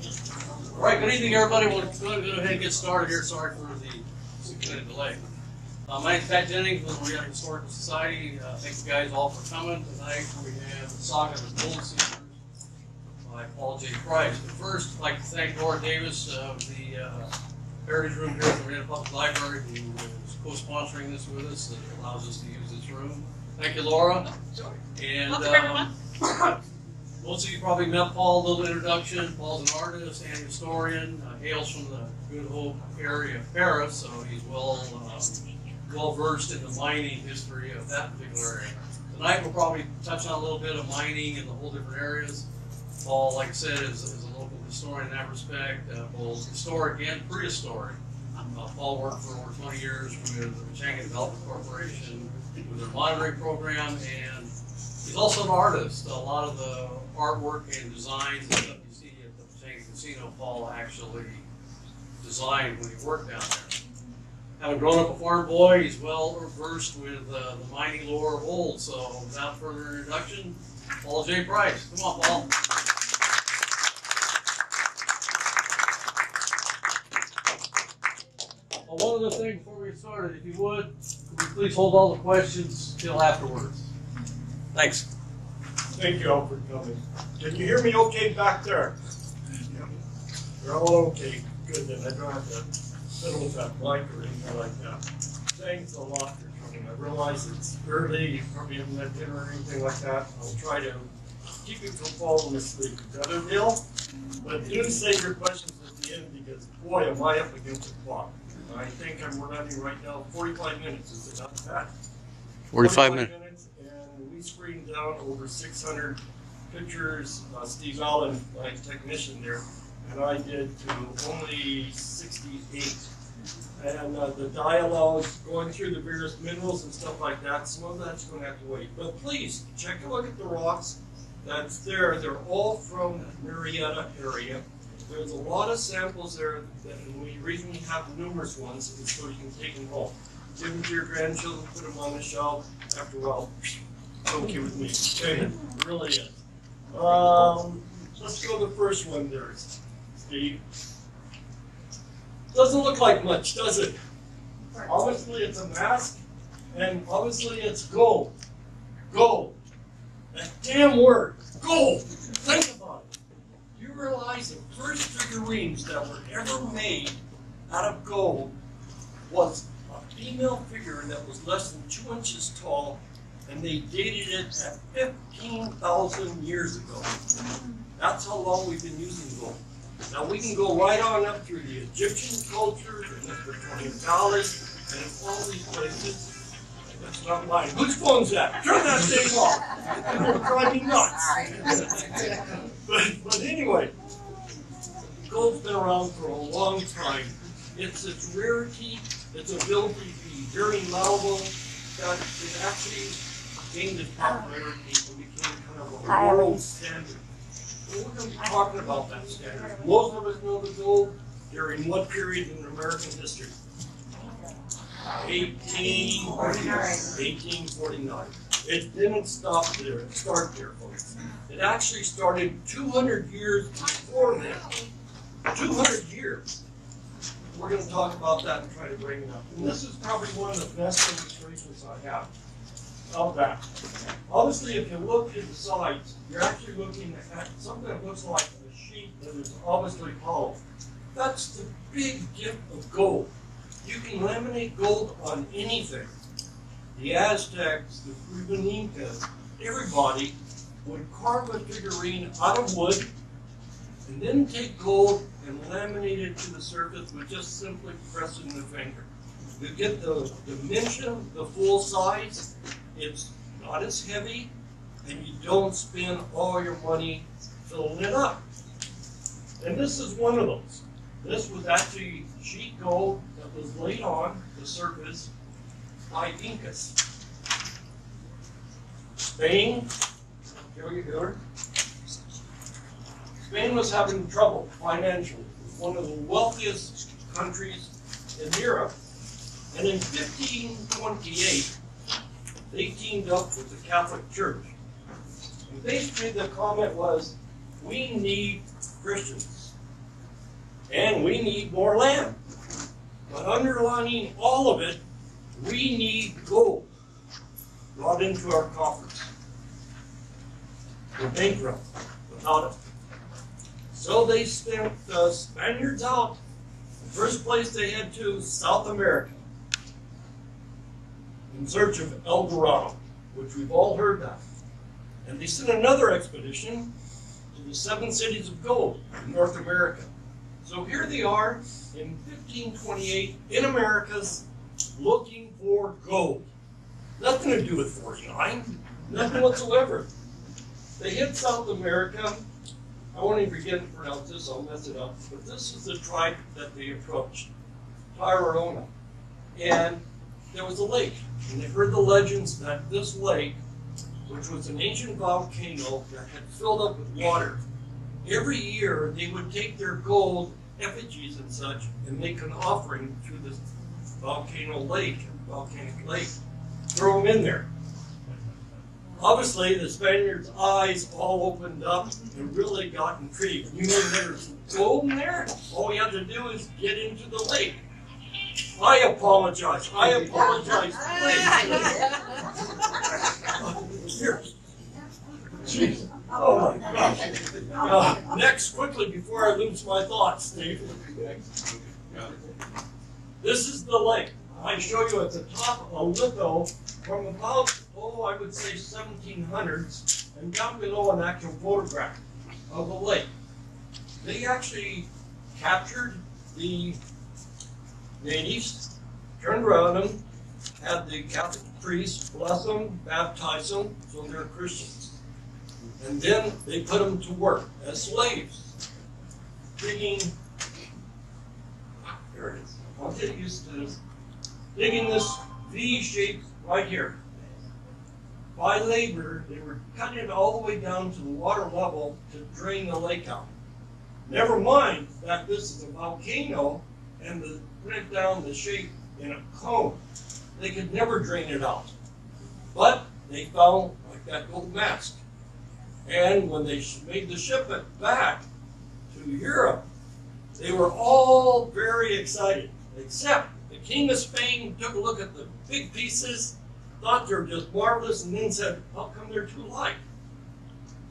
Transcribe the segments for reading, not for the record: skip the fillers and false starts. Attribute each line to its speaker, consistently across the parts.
Speaker 1: All right, good evening, everybody. We'll go ahead and get started here. Sorry for the 6-minute delay. My name is Pat Jennings with the Murrieta Historical Society. Thank you guys all for coming. Tonight we have the Saga, the Goldseekers by Paul J. Price. But first, I'd like to thank Laura Davis of the Heritage Room here at the Murrieta Public Library, who is co-sponsoring this with us and allows us to use this room. Thank you, Laura. And
Speaker 2: welcome, everyone.
Speaker 1: most of you probably met Paul. A little introduction. Paul's an artist and historian. Hails from the Good Hope area of Paris, so he's well versed in the mining history of that particular area. Tonight we'll probably touch on a little bit of mining in the whole different areas. Paul, like I said, is a local historian in that respect, both historic and prehistoric. Paul worked for over 20 years with the Pechanga Development Corporation with their monitoring program, and he's also an artist. A lot of the artwork and designs and stuff you see at the Pechanga Casino, Paul actually designed when he worked down there. Having grown up a farm boy, he's well versed with the mining lore of old. So without further introduction, Paul J. Price. Come on, Paul. Well, one other thing before we get started, if you would you please hold all the questions till afterwards. Thanks.
Speaker 3: Thank you all for coming. Can you hear me okay back there? You're all okay. Good, then I don't have to fiddle with that mic or anything like that. Thanks a lot for coming. I realize it's early, you probably haven't had dinner or anything like that. I'll try to keep you from falling asleep. Is that a deal? But do save your questions at the end because, boy, am I up against the clock. I think I'm running right now 45 minutes. Is it not that?
Speaker 4: 45 minutes.
Speaker 3: And we screened down over 600 pictures. Steve Allen, my technician there, and I did to only 68. And the dialogue going through the various minerals and stuff like that, some of that's going to have to wait. But please, take a look at the rocks that's there. They're all from the Murrieta area. There's a lot of samples there, and the reason we have numerous ones is so you can take them home. Give them to your grandchildren, put them on the shelf. After a while, it's okay with me. Okay? It really is. Let's go to the first one there, Steve. Doesn't look like much, does it? Obviously it's a mask, and obviously it's gold. Gold. That damn word, gold. Think about it. You realize the first figurines that were ever made out of gold was a female figure that was less than 2 inches tall, and they dated it at 15,000 years ago. That's how long we've been using gold. Now we can go right on up through the Egyptian culture, and the Victorian Valley, and all these places. That's not mine. Whose phone's that? Turn that thing off. It'll drive me nuts. But anyway, gold's been around for a long time. It's its rarity, its ability to be very malleable, that it actually gained its popularity and became kind of a world standard. We're going to be talking about that standard. Most of us know the gold during what period in American history? 1849. It didn't stop there. It started there, folks. It actually started 200 years before that. 200 years. We're going to talk about that and try to bring it up. And this is probably one of the best illustrations I have of that. Obviously, if you look at the sides, you're actually looking at something that looks like a sheet that is obviously hollow. That's the big gift of gold. You can laminate gold on anything. The Aztecs, the Peruvian Incas, everybody would carve a figurine out of wood and then take gold and laminate it to the surface with just simply pressing the finger. You get the dimension, the full size. It's not as heavy, and you don't spend all your money filling it up. And this is one of those. This was actually sheet gold that was laid on the surface by Incas. Spain, here we go. Spain was having trouble financially. It was one of the wealthiest countries in Europe. And in 1528, they teamed up with the Catholic Church. And basically the comment was, we need Christians. And we need more land. But underlining all of it, we need gold brought into our coffers. We're bankrupt without it. So they sent the Spaniards out. The first place they head to is South America in search of El Dorado, which we've all heard of. And they sent another expedition to the 7 cities of gold in North America. So here they are in 1528 in Americas looking for gold. Nothing to do with 49, nothing whatsoever. They hit South America. I won't even begin to pronounce this, I'll mess it up. But this is the tribe that they approached, Tairona. And there was a lake. And they heard the legends that this lake, which was an ancient volcano that had filled up with water, every year they would take their gold, effigies and such, and make an offering to this volcanic lake, throw them in there. Obviously, the Spaniards' eyes all opened up and really got intrigued. You mean there's gold in there? All we have to do is get into the lake. I apologize, please. Here. Jeez. Oh my gosh. Next, quickly, before I lose my thoughts, Steve. This is the lake. I show you at the top a litho from about, I would say 1700s, and down below an actual photograph of the lake. They actually captured the natives, turned around them, had the Catholic priests bless them, baptize them, so they're Christians. And then they put them to work as slaves, digging, there it is, I'll get used to this, digging this V shape right here. By labor, they were cutting it all the way down to the water level to drain the lake out. Never mind that this is a volcano and went down the shape in a cone. They could never drain it out. But they found like that gold mask. And when they made the shipment back to Europe, they were all very excited, except the King of Spain took a look at the big pieces, thought they were just marvelous, and then said, how come they're too light?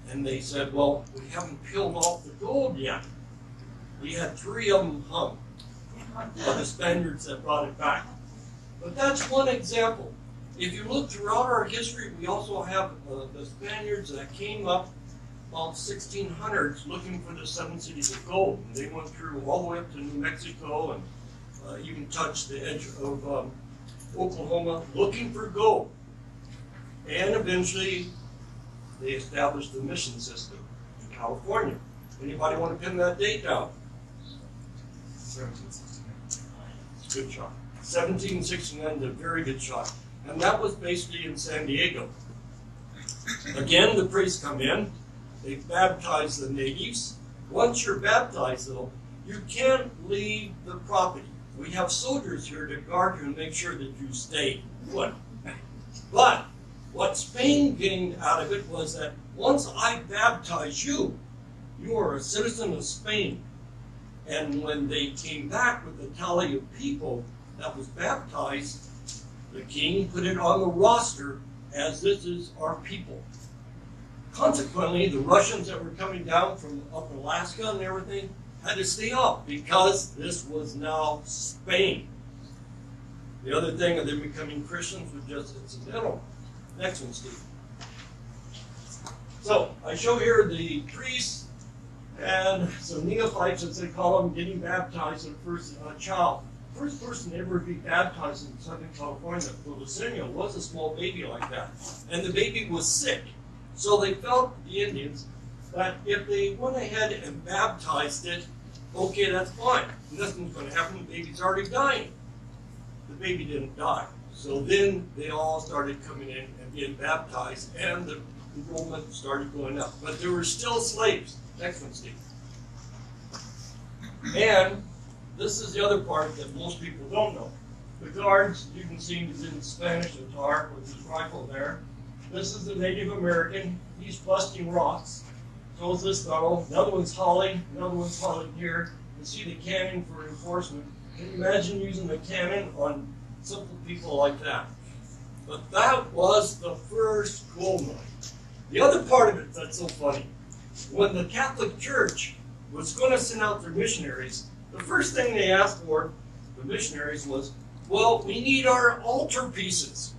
Speaker 3: And they said, well, we haven't peeled off the gold yet. We had 3 of them hung by the Spaniards that brought it back. But that's one example. If you look throughout our history, we also have the Spaniards that came up about 1600s looking for the 7 cities of gold. And they went through all the way up to New Mexico and even touched the edge of Oklahoma looking for gold. And eventually they established the mission system in California. Anybody want to pin that date down? 1769. Good shot. 1769 is a very good shot. And that was basically in San Diego. Again, the priests come in, they baptize the natives. Once you're baptized, though, you can't leave the property. We have soldiers here to guard you and make sure that you stay put. But what Spain gained out of it was that once I baptize you, you are a citizen of Spain. And when they came back with the tally of people that was baptized, the king put it on the roster as this is our people. Consequently, the Russians that were coming down from up Alaska and everything had to stay off because this was now Spain. The other thing of them becoming Christians was just incidental. Next one, Steve. So I show here the priests and some neophytes, as they call them, getting baptized in the first child. The first person ever to be baptized in Southern California, Goldseekers, was a small baby like that. And the baby was sick. So they felt, the Indians, that if they went ahead and baptized it, okay, that's fine. Nothing's going to happen. The baby's already dying. The baby didn't die. So then they all started coming in and being baptized, and the enrollment started going up. But there were still slaves. Next one, Steve. And this is the other part that most people don't know. The guards, you can see he's in Spanish attire with his rifle there. This is the Native American. He's busting rocks. So is this fellow. Another one's hauling. Another one's hauling here. You see the cannon for enforcement. Can you imagine using a cannon on simple people like that? But that was the first gold mine. The other part of it that's so funny, when the Catholic Church was going to send out their missionaries, the first thing they asked for, the missionaries, was, well, we need our altar pieces.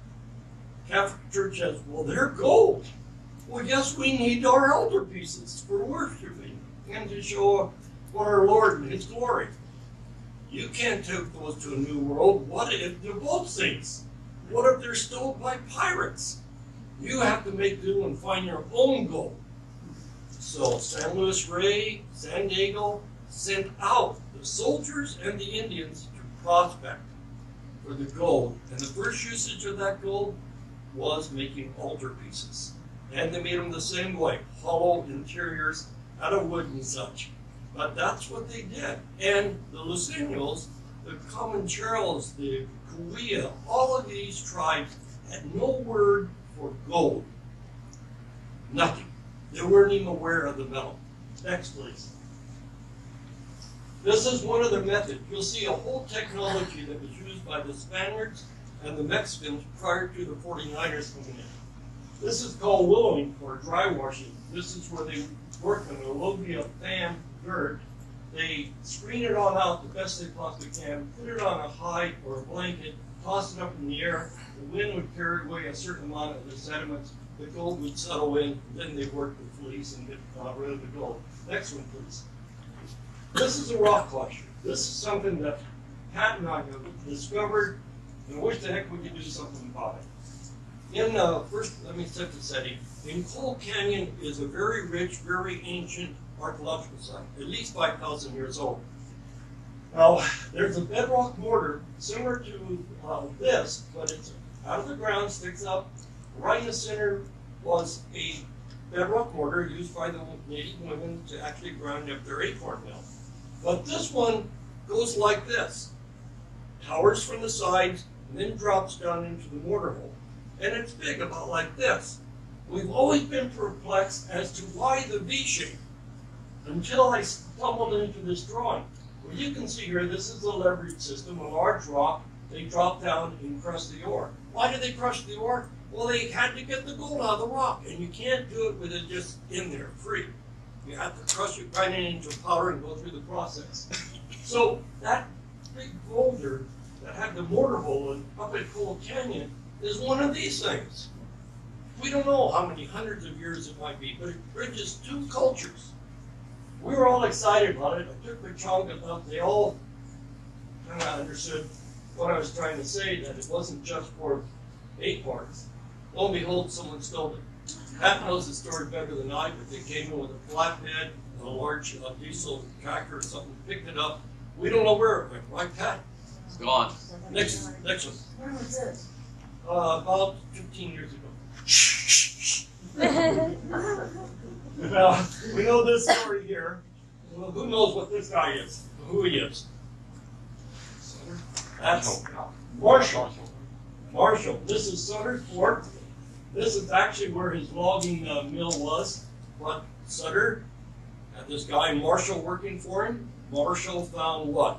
Speaker 3: Catholic Church says, well, they're gold. Well, yes, we need our altar pieces for worshiping and to show what our Lord and His glory. You can't take those to a new world. What if the boat sinks? What if they're stolen by pirates? You have to make do and find your own gold. So San Luis Rey, San Diego sent out the soldiers and the Indians to prospect for the gold. And the first usage of that gold was making altar pieces. And they made them the same way, hollow interiors out of wood and such. But that's what they did. And the Luceños, the Comancheros, the Cahuilla, all of these tribes had no word for gold. Nothing. They weren't even aware of the metal. Next, please. This is one of the methods. You'll see a whole technology that was used by the Spaniards and the Mexicans prior to the 49ers coming in. This is called willowing, or dry washing. This is where they work on a alluvial fan dirt. They screen it on out the best they possibly can, put it on a hide or a blanket, toss it up in the air. The wind would carry away a certain amount of the sediments. The gold would settle in, and then they work the fleece and get rid of the gold. Next one, please. This is a rock collection. This is something that Pat and I have discovered, and I wish the heck we could do something about it. In first, let me set the setting. In Coal Canyon is a very rich, very ancient archaeological site, at least 5,000 years old. Now, there's a bedrock mortar similar to this, but it's out of the ground, sticks up. Right in the center was a bedrock mortar used by the native women to actually grind up their acorn meal. But this one goes like this. Towers from the sides and then drops down into the mortar hole. And it's big, about like this. We've always been perplexed as to why the V shape, until I stumbled into this drawing. Well, you can see here, this is the leverage system. A large rock, they drop down and crush the ore. Why do they crush the ore? Well, they had to get the gold out of the rock, and you can't do it with it just in there, free. You have to crush it, grind it into powder, and go through the process. So that big boulder that had the mortar hole in up at Coal Canyon is one of these things. We don't know how many hundreds of years it might be, but it bridges two cultures. We were all excited about it. I took the chunk of them. They all kind of understood what I was trying to say, that it wasn't just for acorns. Lo and behold, someone stole it. Pat knows the story better than I, but they came in with a flatbed, a large diesel tractor or something, picked it up. We don't know where it went, right, Pat?
Speaker 1: It's gone.
Speaker 3: Next one.
Speaker 2: When was this?
Speaker 3: About 15 years ago. Now, we know this story here. Well, who knows what this guy is, who he is? That's Marshall. Marshall. This is Sutter's Fort. This is actually where his logging mill was. But Sutter had this guy Marshall working for him. Marshall found what?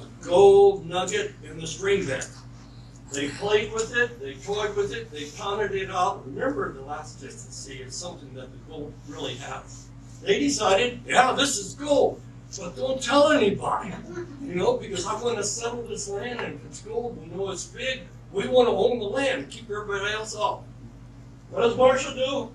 Speaker 3: A gold nugget in the stream bed. They played with it, they toyed with it, they counted it out. Remember, the elasticity is something that the gold really has. They decided, yeah, this is gold, but don't tell anybody, you know, because I want to settle this land, and if it's gold, we know it's big. We want to own the land and keep everybody else off. What does Marshall do?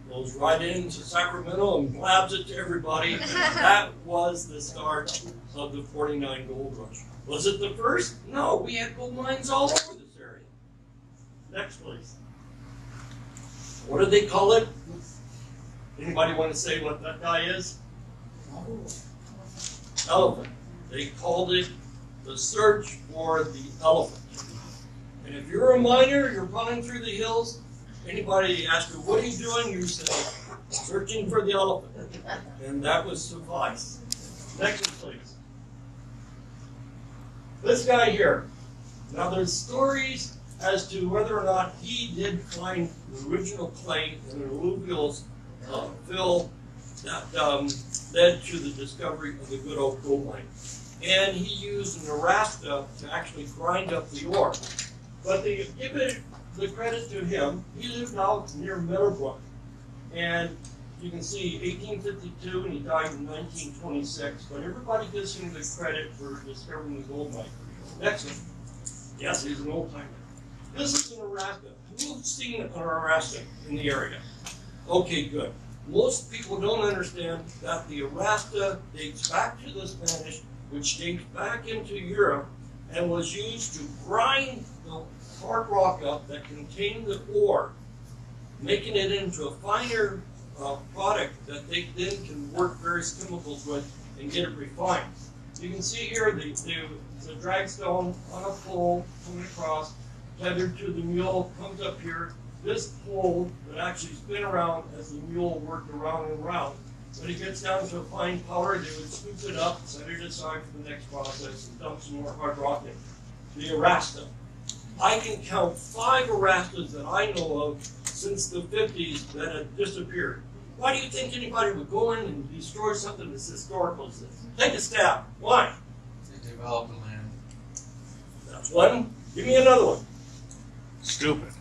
Speaker 3: Goes right into Sacramento and blabs it to everybody. That was the start of the 49 gold rush. Was it the first? No, we had gold mines all over this area. Next, please. What do they call it? Anybody want to say what that guy is? Elephant. They called it the search for the elephant. And if you're a miner, you're running through the hills, anybody asks you, what are you doing? You say, searching for the elephant. And that would suffice. Next one, please. This guy here. Now there's stories as to whether or not he did find the original clay in an alluvial fill that led to the discovery of the Good Hope gold mine. And he used an arasta to actually grind up the ore. But they give it the credit to him. He lived out near Meadowbrook. And you can see 1852, and he died in 1926. But everybody gives him the credit for discovering the gold mine. Next one. Yes, he's an old timer. This is an arasta. Who's seen an arasta in the area? Okay, good. Most people don't understand that the arasta dates back to the Spanish, which dates back into Europe, and was used to grind the hard rock up that contained the ore, making it into a finer product that they then can work various chemicals with and get it refined. You can see here the dragstone on a pole coming across, tethered to the mule, comes up here. This pole would actually spin around as the mule worked around and around. When it gets down to a fine powder, they would scoop it up, set it aside for the next process, and dump some more hard rock in. The arasta. I can count 5 arastas that I know of since the 50s that have disappeared. Why do you think anybody would go in and destroy something that's historical? Take a stab. Why?
Speaker 1: They developed the land.
Speaker 3: That's one. Give me another one.
Speaker 4: Stupid.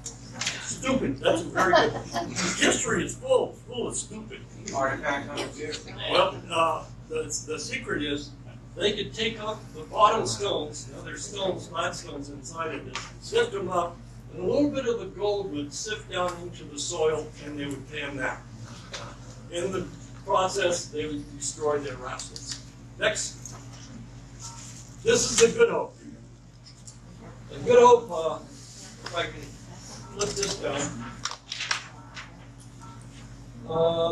Speaker 3: Stupid. That's a very good one. History is full of stupid.
Speaker 1: Artifact number 2.
Speaker 3: Well, the secret is they could take up the bottom stones. Now there's stones, flat stones inside of this, sift them up, and a little bit of the gold would sift down into the soil, and they would pan that. In the process, they would destroy their rascals. Next. This is the Good Hope. The Good Hope, if I can flip this down.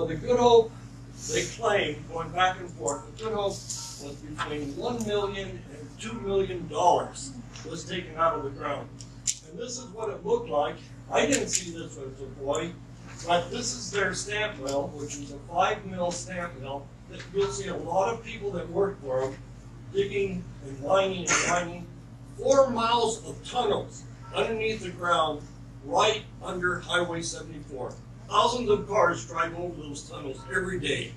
Speaker 3: The Good Hope, they claim, going back and forth, the Good Hope was between $1 million and $2 million was taken out of the ground. And this is what it looked like. I didn't see this as a boy, but this is their stamp mill, which is a 5-mill stamp mill. You'll see a lot of people that work for them digging and mining and mining 4 miles of tunnels underneath the ground right under Highway 74. Thousands of cars drive over those tunnels every day.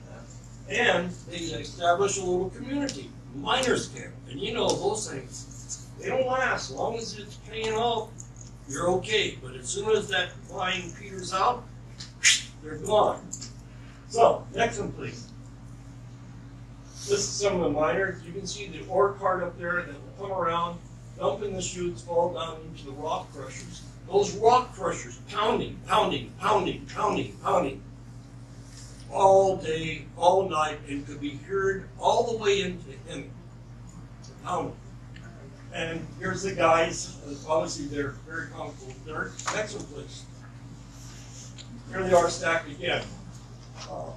Speaker 3: And they establish a little community, miners camp. And you know those things, they don't last. As long as it's paying off, you're okay. But as soon as that mine peters out, they're gone. So, next one, please. This is some of the miners. You can see the ore cart up there that will come around, dump in the chutes, fall down into the rock crushers. Those rock crushers pounding, pounding, pounding, pounding, pounding, all day, all night, and could be heard all the way into him. Pounding. And here's the guys. Obviously, they're very comfortable with dirt. Next one, please. Here they are stacked again.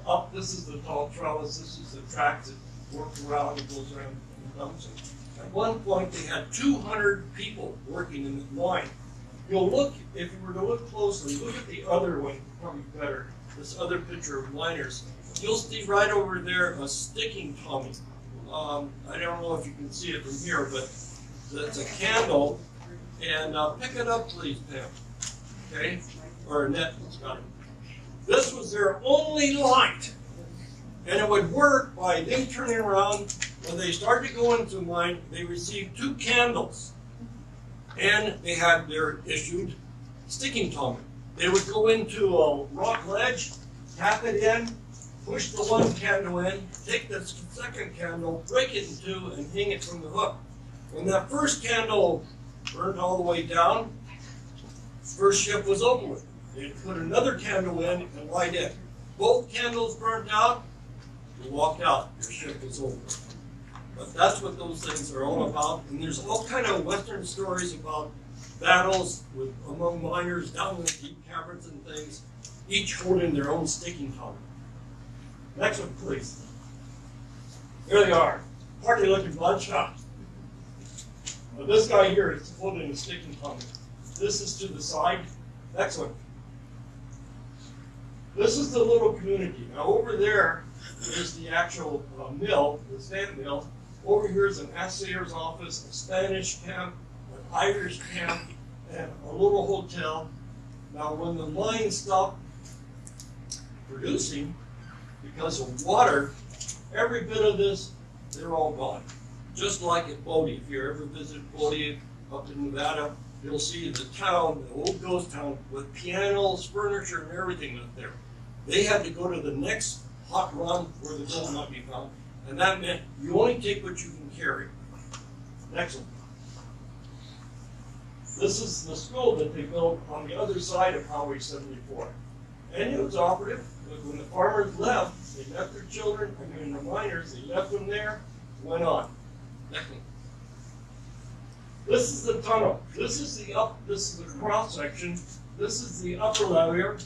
Speaker 3: Up, this is the tall trellis. This is the track that works around and goes around and dumps it. At one point, they had 200 people working in the mine. You'll look, if you were to look closely, look at the other one, probably better, this other picture of miners. You'll see right over there a sticking Tommy. I don't know if you can see it from here, but it's a candle. And pick it up, please, Pam. Okay? Or Annette, got it. This was their only light. And it would work by them turning around. When they started to go into the mine, they received 2 candles. And they had their issued sticking Tommy. They would go into a rock ledge, tap it in, push the one candle in, take the second candle, break it in 2, and hang it from the hook. When that first candle burned all the way down, first shift was over with. They'd put another candle in and light it. Both candles burned out, you walked out, your shift was over. But that's what those things are all about. And there's all kind of Western stories about battles among miners down in the deep caverns and things, each holding their own sticking Tommy. Next one, please. Here they are. Party looking bloodshot. Now, this guy here is holding a sticking Tommy. This is to the side. Next one. This is the little community. Now over there is the actual mill, the sand mill. Over here is an assayer's office, a Spanish camp, an Irish camp, and a little hotel. Now when the mine stopped producing, because of water, every bit of this, they're all gone. Just like at Bodie. If you ever visit Bodie up in Nevada, you'll see the town, the old ghost town, with pianos, furniture, and everything up there. They had to go to the next hot run where the gold might be found, and that meant you only take what you can carry. Next one. This is the school that they built on the other side of Highway 74. And it was operative. When the farmers left, they left their children, I mean the miners, they left them there, went on. Next one. This is the tunnel. This is the cross section. This is the upper layer.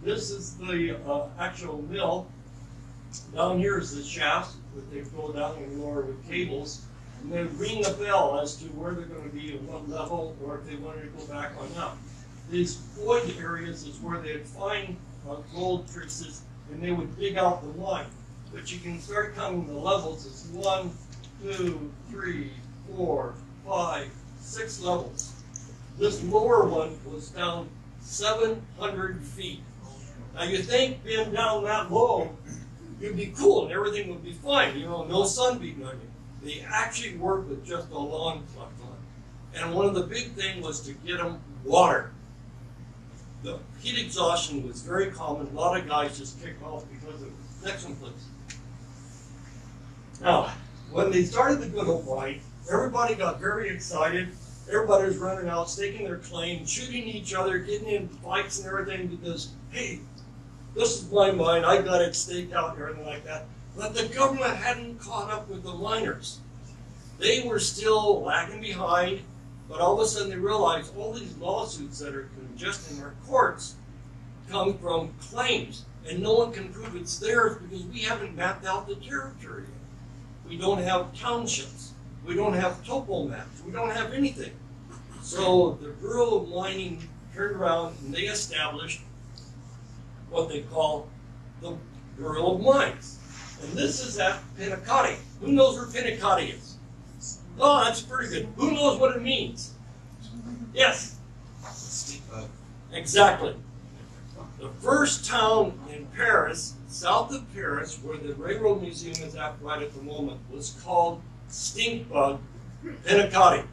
Speaker 3: This is the actual mill. Down here is the shaft that they go down and lower with cables. And they ring a bell as to where they're going to be at what level, or if they wanted to go back on up. These void areas is where they'd find gold traces, and they would dig out the line. But you can start counting the levels as 1, 2, 3, 4, 5, 6 levels. This lower one was down 700 feet. Now you think being down that low, you'd be cool and everything would be fine, you know, no sun beating on you. They actually worked with just a lawn truck on. And one of the big things was to get them water. The heat exhaustion was very common. A lot of guys just kicked off because of it. Next one, please. Now, when they started the good old mine, everybody got very excited. Everybody was running out, staking their claim, shooting each other, getting in fights and everything because, hey, this is my mine, I got it staked out and everything like that. But the government hadn't caught up with the miners. They were still lagging behind, but all of a sudden they realized all these lawsuits that are congesting our courts come from claims, and no one can prove it's theirs because we haven't mapped out the territory yet. We don't have townships. We don't have topo maps. We don't have anything. So the Bureau of Mining turned around and they established what they call the Bureau of Mines. And this is at Pinacati. Who knows where Pinacati is? Oh, that's pretty good. Who knows what it means? Yes? Exactly. The first town in Paris, south of Paris, where the Railroad Museum is at right at the moment, was called Stinkbug Pinacati.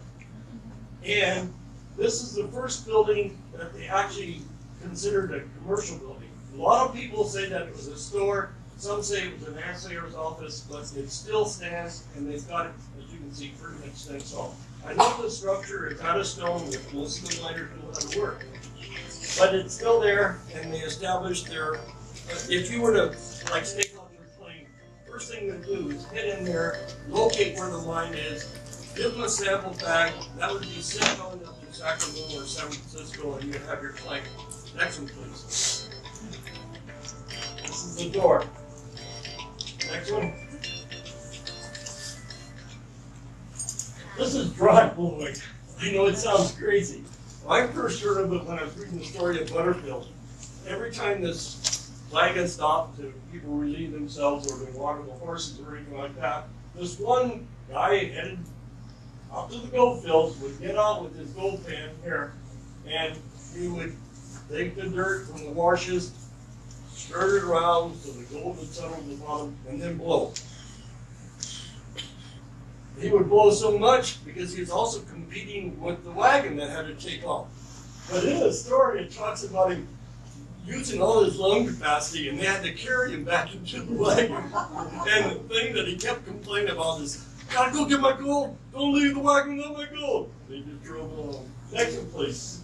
Speaker 3: And this is the first building that they actually considered a commercial building. A lot of people say that it was a store. Some say it was an assayer's office, but it still stands, and they've got it, as you can see, pretty much stands tall. I know the structure is out of stone, with most of the miners know how to work. But it's still there, and they established their, if you were to, like, stake out your claim, first thing to do is get in there, locate where the mine is, give them a sample bag, that would be sent on to Sacramento or San Francisco, and you have your claim. Next one, please. This is the door. Next one. This is dry blowing. I know it sounds crazy. I first heard of it when I was reading the story of Butterfield. Every time this wagon stopped to people relieve themselves or they water the horses or anything like that, this one guy headed out to the gold fields would get out with his gold pan here, and he would take the dirt from the washes, stir it around so the gold would settle to the bottom, and then blow. He would blow so much because he was also competing with the wagon that had to take off. But in the story, it talks about him using all his lung capacity, and they had to carry him back into the wagon. And the thing that he kept complaining about is, gotta go get my gold. Don't leave the wagon without my gold. They just drove along. Next one, please.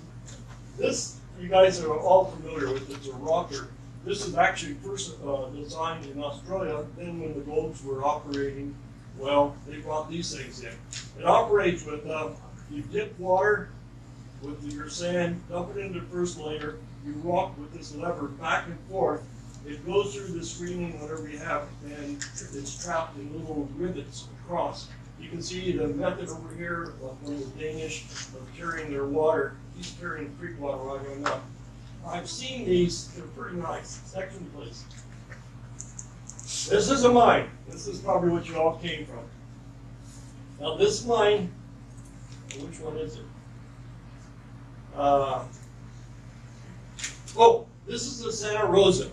Speaker 3: This, you guys are all familiar with. It's a rocker. This is actually first designed in Australia. Then when the golds were operating, well, they brought these things in. It operates with, you dip water with your sand, dump it into the first layer, you rock with this lever back and forth. It goes through the screening, whatever you have, and it's trapped in little rivets across. You can see the method over here from the Danish of carrying their water. He's carrying creek water right on up. I've seen these, they're pretty nice. Section, please. This is a mine. This is probably what you all came from. Now this mine, which one is it? Oh, this is the Santa Rosa.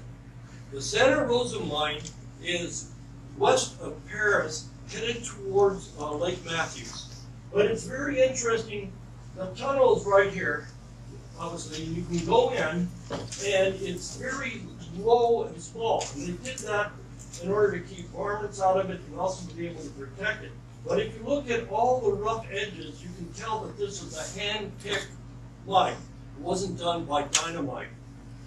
Speaker 3: The Santa Rosa mine is west of Paris, headed towards Lake Matthews. But it's very interesting. The tunnel is right here. Obviously, you can go in, and it's very low and small. And they did that in order to keep varmints out of it and also to be able to protect it. But if you look at all the rough edges, you can tell that this was a hand-picked mine. It wasn't done by dynamite.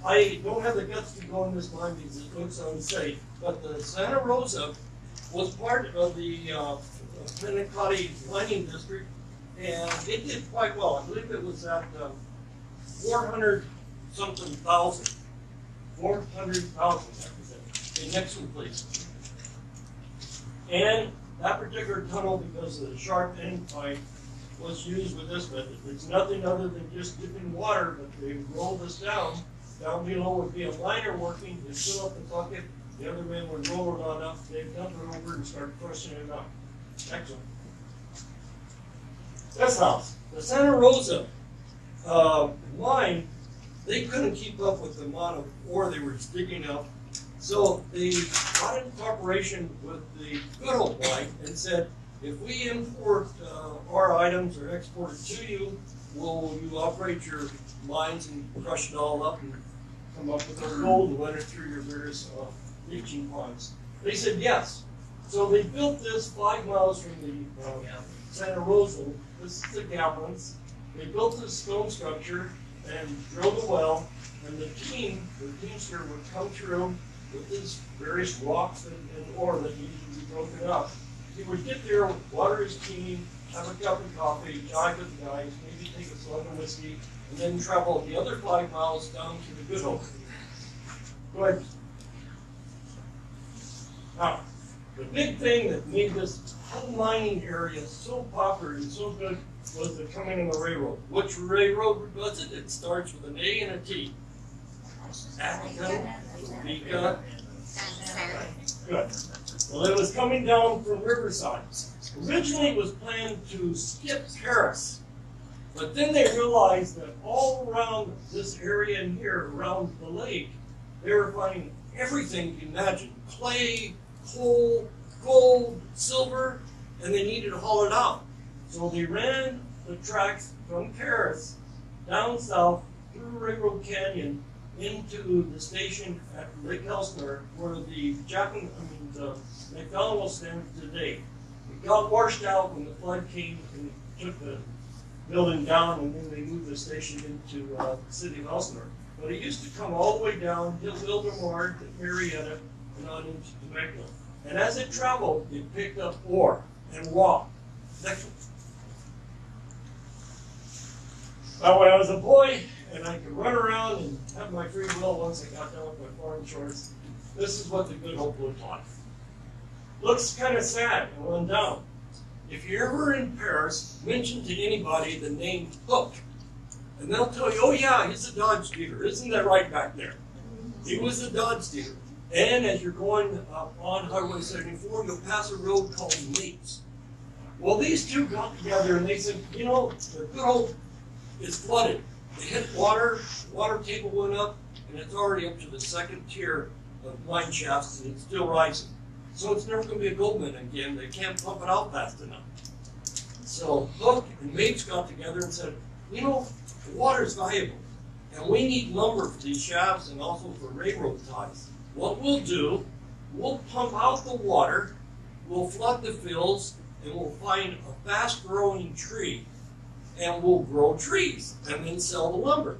Speaker 3: I don't have the guts to go in this mine because it looks unsafe, but the Santa Rosa was part of the Penincati mining district, and it did quite well. I believe it was at 400-something thousand. 400,000, that was it. Okay, next one, please. And that particular tunnel, because of the sharp end pipe, was used with this method. It's nothing other than just dipping water, but they roll this down. Down below would be a miner working, they'd fill up the bucket, the other men would roll it on up, they'd dump it over and start crushing it up. Next one. This house, the Santa Rosa mine, they couldn't keep up with the amount of ore they were digging up. So they got in cooperation with the Goodhope mine and said, if we import our items or export it to you, will you operate your mines and crush it all up and come up with our gold and run it through your various leaching ponds? They said yes. So they built this 5 miles from the Santa Rosa. This is the Gatlins. They built this stone structure and drilled a well, and the teamster would come through with these various rocks and ore that needed to be broken up. He would get there, water his team, have a cup of coffee, jive with the guys, maybe take a slug of whiskey, and then travel the other 5 miles down to the Goodhope. Go ahead. Now, the big thing that made this whole mining area so popular and so good was the coming of the railroad. Which railroad was it? It starts with an A and a T. Attica, Topeka. Good. Well, it was coming down from Riverside. Originally, it was planned to skip Paris, but then they realized that all around this area in here, around the lake, they were finding everything you can imagine: clay, coal, gold, silver, and they needed to haul it out. So they ran the tracks from Paris down south through Railroad Canyon into the station at Lake Elsinore, where the McDonald's stands today. It got washed out when the flood came and took the building down, and then they moved the station into the city of Elsinore. But it used to come all the way down Wildomar to Murrieta and on into Temecula. And as it traveled, it picked up ore and rock. Next one. Now, when I was a boy and I could run around and have my free will once I got done with my foreign shorts, this is what the Goodhope looked like. Looks kind of sad and run down. If you're ever in Paris, mention to anybody the name Hook, and they'll tell you, oh yeah, he's a Dodge dealer. Isn't that right back there? He was a Dodge dealer. And as you're going on Highway 74, you'll pass a road called Mates. Well, these two got together and they said, you know, the Goodhope is flooded. They hit water, the water table went up, and it's already up to the second tier of mine shafts, and it's still rising. So it's never going to be a gold mine again. They can't pump it out fast enough. So Hook and Mates got together and said, you know, the water is valuable, and we need lumber for these shafts and also for railroad ties. What we'll do, we'll pump out the water, we'll flood the fields, and we'll find a fast-growing tree, and we'll grow trees and then sell the lumber.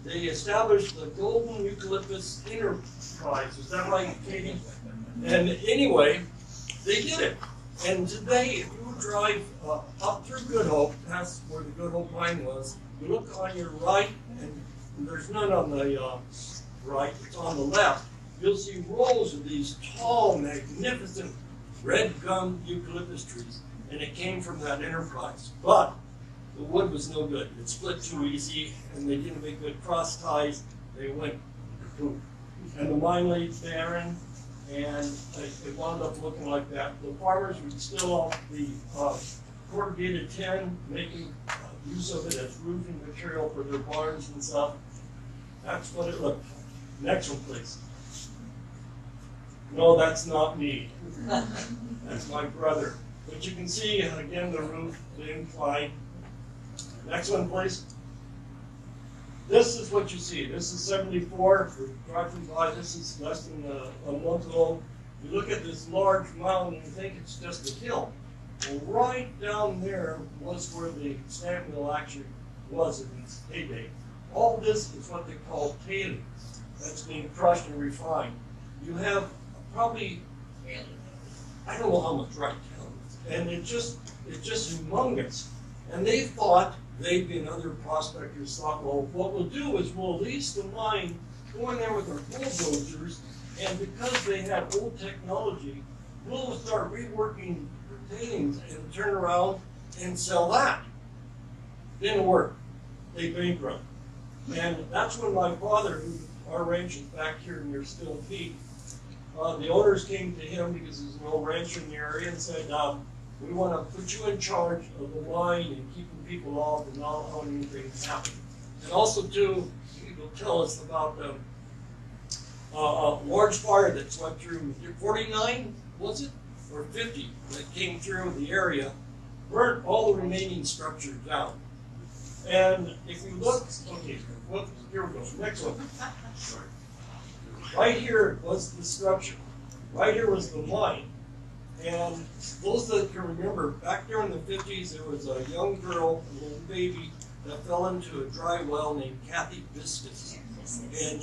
Speaker 3: They established the Golden Eucalyptus Enterprise. Is that right, Katie? And anyway, they did it. And today, if you drive up through Goodhope, past where the Goodhope mine was, you look on your right, and there's none on the right, it's on the left. You'll see rows of these tall, magnificent red gum eucalyptus trees, and it came from that enterprise. But the wood was no good. It split too easy, and they didn't make good cross ties. They went poop. And the mine lay barren, and it wound up looking like that. The farmers would still off the corrugated tin, making use of it as roofing material for their barns and stuff. That's what it looked like. Next one, please. No, that's not me. That's my brother. But you can see, again, the roof, the incline. Next one, please. This is what you see. This is 74. We're driving by. This is less than a month old. You look at this large mountain and you think it's just a hill. Well, right down there was where the stamp mill actually was in its heyday. All this is what they call tailings. That's being crushed and refined. You have probably, I don't know how much right now, and it's just humongous. And they thought, they being other prospectors thought, well, what we'll do is we'll lease the mine, go in there with our bulldozers, and because they had old technology, we'll start reworking the tailings and turn around and sell that. Didn't work. They bankrupt. And that's when my father, our ranch is back here near Still Peak, the owners came to him because there's an old rancher in the area and said, we want to put you in charge of the mine and keeping people off and not allowing anything to happen. And also, too, he will tell us about a large fire that swept through 49, was it? Or 50 that came through the area, burnt all the remaining structures down. And if you look, okay, well, here we go, next one. Right here was the structure. Right here was the mine. And those that can remember, back there in the 50s, there was a young girl, a little baby, that fell into a dry well named Kathy Viscus. And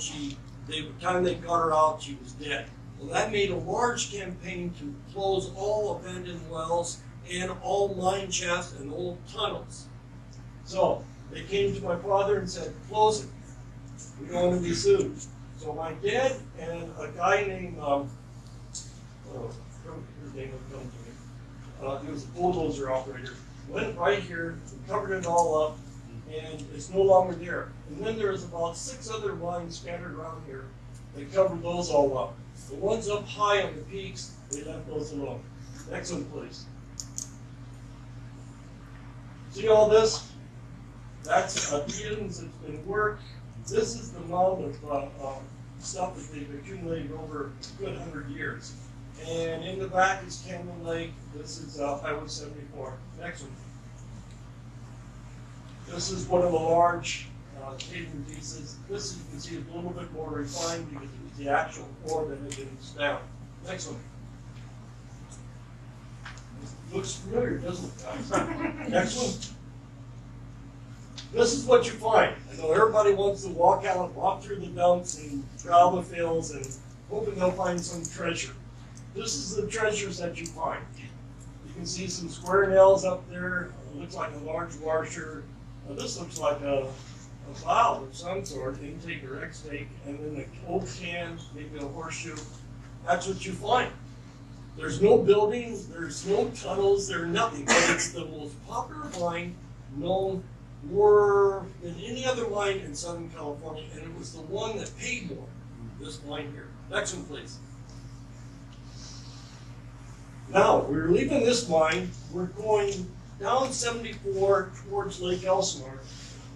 Speaker 3: by the time they got her out, she was dead. Well, that made a large campaign to close all abandoned wells and all mine shafts and old tunnels. So they came to my father and said, close it. We don't want to be sued. So my dad and a guy named, his name would come to me. He was a bulldozer operator. Went right here and covered it all up, and it's no longer there. And then there's about 6 other mines scattered around here. They covered those all up. The ones up high on the peaks, they left those alone. Next one, please. See all this? That's tailings that's been worked. This is the amount of stuff that they've accumulated over a good 100 years. And in the back is Canyon Lake. This is Highway 74. Next one. This is one of the large tailing pieces. This, you can see, is a little bit more refined because it was the actual ore that had been down. Next one. Looks familiar, doesn't it, guys? Next one. This is what you find. I know everybody wants to walk out, walk through the dumps and travel the fields and hoping they'll find some treasure. This is the treasures that you find. You can see some square nails up there. It looks like a large washer. This looks like a valve of some sort, intake or extake, and then an old can, maybe a horseshoe. That's what you find. There's no buildings, there's no tunnels, there's nothing. But it's the most popular mine known more than any other mine in Southern California, and it was the one that paid more. This mine here. Next one, please. Now, we're leaving this mine, we're going down 74 towards Lake Elsinore,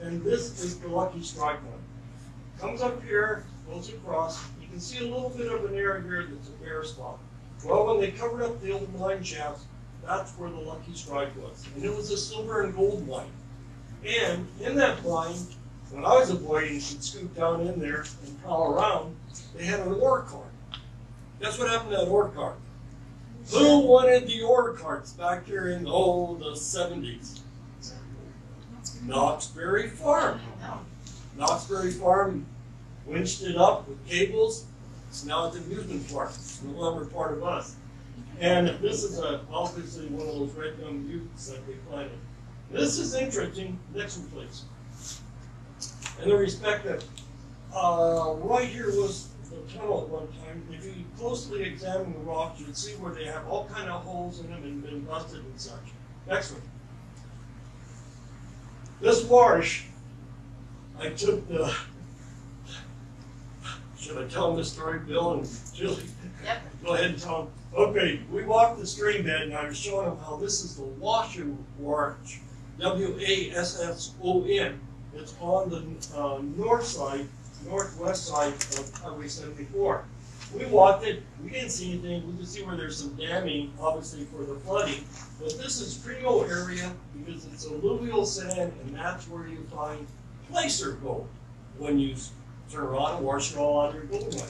Speaker 3: and this is the Lucky Strike mine. Comes up here, goes across, you can see a little bit of an area here that's a bare spot. Well, when they covered up the old mine shafts, that's where the Lucky Strike was. And it was a silver and gold mine. And in that mine, when I was a boy and you could scoot down in there and prowl around, they had an ore cart. Guess what happened to that ore cart? Who wanted the ore carts back here in, the 70s? Knott's Berry Farm. Knott's Berry Farm winched it up with cables. It's now at the amusement park. It's no longer part of us. And this is obviously one of those red gum buttes that they planted. This is interesting. Next one, please. In the respect that right here was the tunnel at one time. If you closely examine the rocks, you'd see where they have all kind of holes in them and been busted and such. Next one. This marsh, I took the. Should I tell them the story, Bill and Julie?
Speaker 2: Yep.
Speaker 3: Go ahead and tell them. Okay, we walked the stream bed, and I was showing them how this is the Washoe Wash, W-A-S-S-O-N. It's on the northwest side of Highway 74. We walked it, we didn't see anything, we could see where there's some damming, obviously for the flooding, but this is primo area because it's alluvial sand and that's where you find placer gold when you turn around and wash it all out of your gold mine.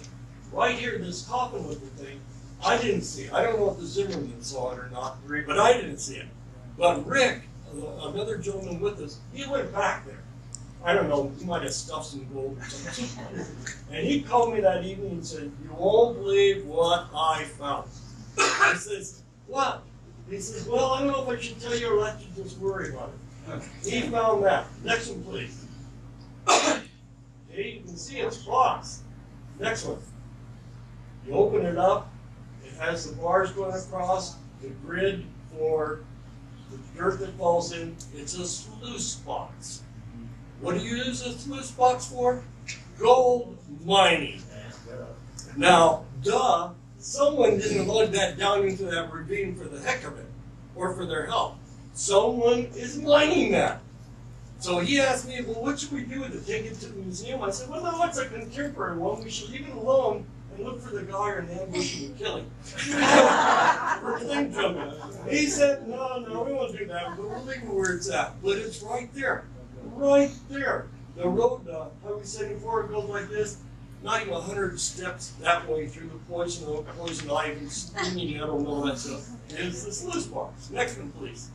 Speaker 3: Right here, this coffin looking thing, I didn't see it. I don't know if the Zimmerman saw it or not, but I didn't see it. But Rick, another gentleman with us, he went back there. I don't know, he might have stuffed some gold or something. And he called me that evening and said, "You won't believe what I found." I says, "What?" He says, "Well, I don't know if I should tell you or let you just worry about it." He found that. Next one, please. Okay, you can see it's boxed. Next one. You open it up, it has the bars going across, the grid for the dirt that falls in. It's a sluice box. What do you use a sluice box for? Gold mining. Now, someone didn't lug that down into that ravine for the heck of it, or for their help. Someone is mining that. So he asked me, "Well, what should we do with it? Take it to the museum?" I said, "Well, no, it's a contemporary one. We should leave it alone and look for the guy or an ambush and kill him." For thing jumping. He said, no, we won't do that. We'll leave it where it's at. But it's right there. Right there. The road, Highway 74 goes like this, not even 100 steps that way through the poison oak, poison ivy, stinging nettle, and all that stuff. It's the sluice box. Next one, please.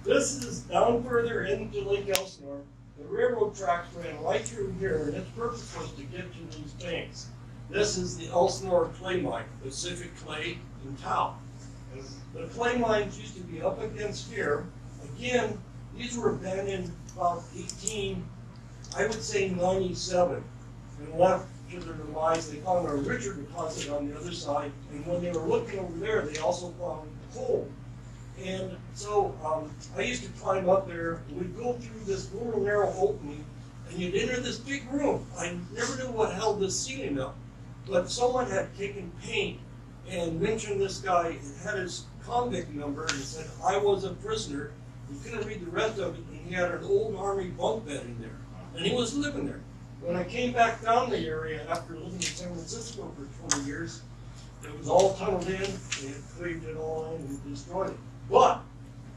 Speaker 3: This is down further into Lake Elsinore. The railroad tracks ran right through here, and its purpose was to get to these banks. This is the Elsinore clay mine, Pacific Clay and Tau. And the clay mines used to be up against here. Again, these were abandoned about 97, and left to their demise. They found a richer deposit on the other side, and when they were looking over there, they also found coal. And so I used to climb up there, and we'd go through this little narrow opening, and you'd enter this big room. I never knew what held this ceiling up, but someone had taken paint and mentioned this guy and had his convict number and said, "I was a prisoner." He couldn't read the rest of it, and he had an old army bunk bed in there, and he was living there. When I came back down the area after living in San Francisco for 20 years, it was all tunneled in, they had cleaved it all in and destroyed it. But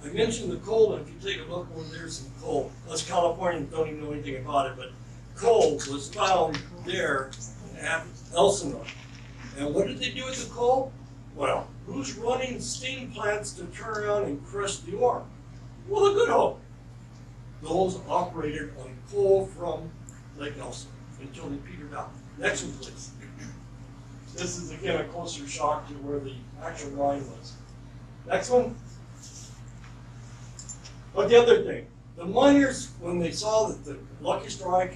Speaker 3: I mentioned the coal, and if you take a look over there's some coal. Us Californians don't even know anything about it, but coal was found there at Elsinore. And what did they do with the coal? Well, who's running steam plants to turn around and crush the ore? Well, the Good Hope. Those operated on coal from Lake Elsinore until they petered out. Next one, please. This is again a closer shot to where the actual mine was. Next one. But the other thing, the miners, when they saw that the Lucky Strike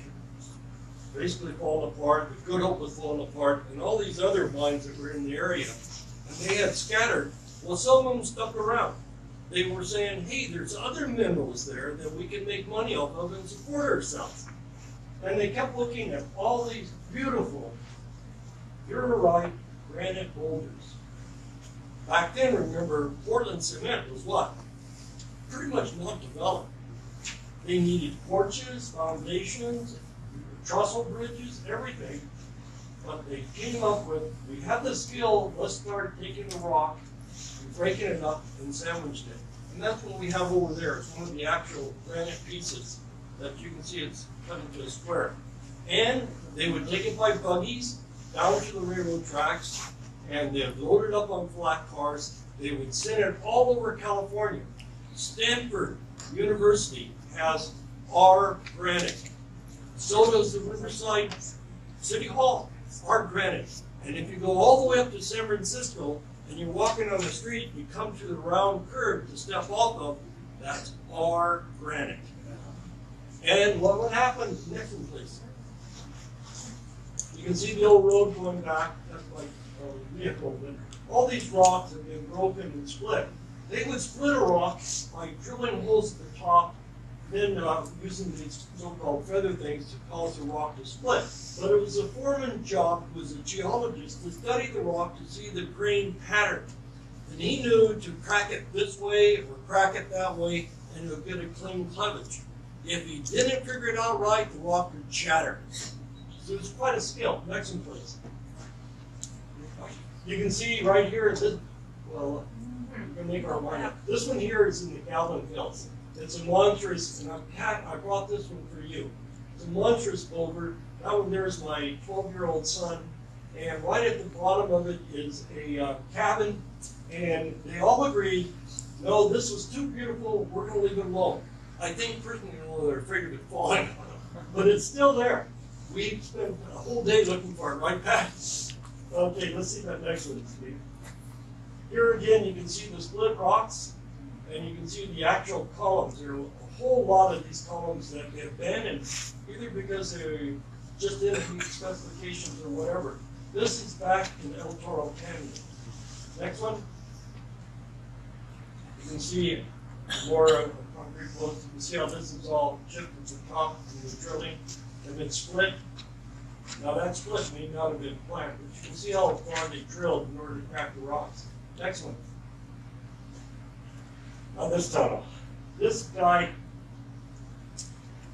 Speaker 3: basically falling apart, the Good Hope was falling apart, and all these other mines that were in the area, and they had scattered, well, some of them stuck around. They were saying, "Hey, there's other minerals there that we can make money off of and support ourselves." And they kept looking at all these beautiful, purite granite boulders. Back then, remember, Portland cement was what? Pretty much not developed. They needed porches, foundations, trestle bridges, everything. But they came up with, we have the skill, let's start taking the rock and breaking it up and sandwiched it. And that's what we have over there. It's one of the actual granite pieces that you can see it's cut into a square. And they would take it by buggies down to the railroad tracks, and they'd load it up on flat cars. They would send it all over California. Stanford University has our granite. So does the Riverside City Hall, our granite. And if you go all the way up to San Francisco and you're walking on the street, you come to the round curve to step off of, that's our granite. And what would happen, next one please. You can see the old road going back, that's like a vehicle, but all these rocks have been broken and split. They would split a rock by drilling holes at the top, then using these so-called feather things to cause the rock to split. But it was a foreman job, who was a geologist, to study the rock to see the grain pattern. And he knew to crack it this way or crack it that way, and it would get a clean cleavage. If he didn't figure it out right, the rock would shatter. So it's quite a skill. Next one, please. You can see right here, this, well, we're gonna make our mind up. This one here is in the Galvin Hills. It's a monstrous, and I brought this one for you. It's a monstrous boulder. That one there is my 12-year-old son. And right at the bottom of it is a cabin. And they all agreed, no, this was too beautiful, we're gonna leave it alone. I think personally, they're afraid of it falling on them. But it's still there. We spent a whole day looking for it, right, Pat? Okay, let's see that next one, Steve. Here again, you can see the split rocks, and you can see the actual columns. There are a whole lot of these columns that get abandoned, either because they just didn't meet specifications or whatever. This is back in El Toro Canyon. Next one. You can see more of the concrete floats. You can see how this is all chipped at the top from the drilling and been split. Now that split may not have been planned, but you can see how far they drilled in order to crack the rocks. Next one. Now this tunnel. This guy,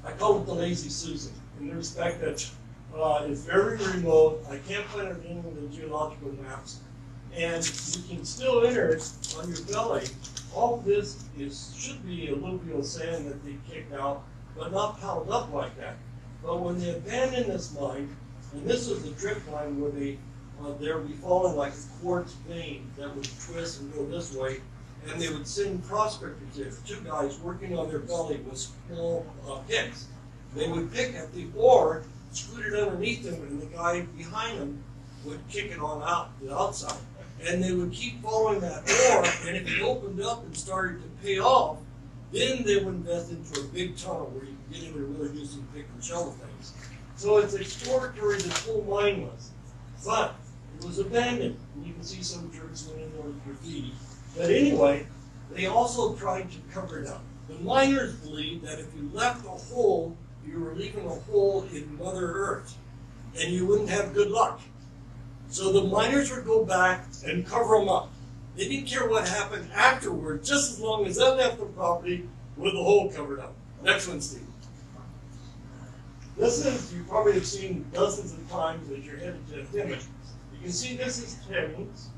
Speaker 3: I call it the Lazy Susan, in the respect that it's very remote. I can't find it in the geological maps. And you can still enter it on your belly. All of this should be alluvial sand that they kicked out, but not piled up like that. But when they abandoned this mine, and this was the drip line where they would be falling like a quartz vein that would twist and go this way, and they would send prospectors there, two guys working on their belly with small picks. They would pick at the ore, scoot it underneath them, and the guy behind them would kick it on out, the outside. And they would keep following that ore, and if it opened up and started to pay off, then they would invest into a big tunnel where you could get in and really do some pick and shovel things. So it's exploratory, this whole mine was. But it was abandoned. And you can see some jerks went in there with graffiti. But anyway, they also tried to cover it up. The miners believed that if you left a hole, you were leaving a hole in Mother Earth, and you wouldn't have good luck. So the miners would go back and cover them up. They didn't care what happened afterward, just as long as they left the property with the hole covered up. Next one, Steve. This is, you probably have seen dozens of times as you're headed to Timmins. You can see this is tailings,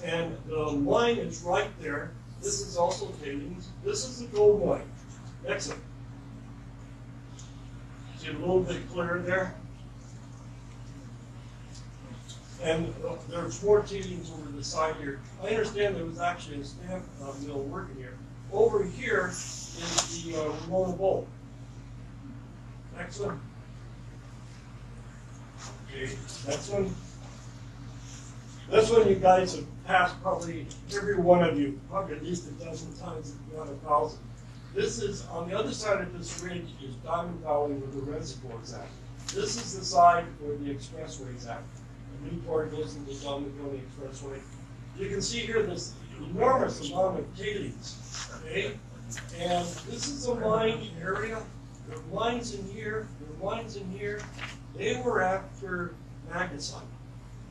Speaker 3: and the mine is right there. This is also tailings. This is the gold mine. Next one. See a little bit clearer there? And there's more tailings over the side here. I understand there was actually a stamp mill working here. Over here is the Ramona Bowl. Next one. Okay, next one. This one you guys have passed probably, every one of you, probably at least a dozen times, if not 1,000. This is, on the other side of this ridge is Diamond Valley where the reservoirs at. This is the side where the expressway's at. The new part goes into the Diamond Valley Expressway. You can see here this enormous amount of tailings, okay? And this is a mine area. There are mines in here, there are mines in here. They were after magnesite.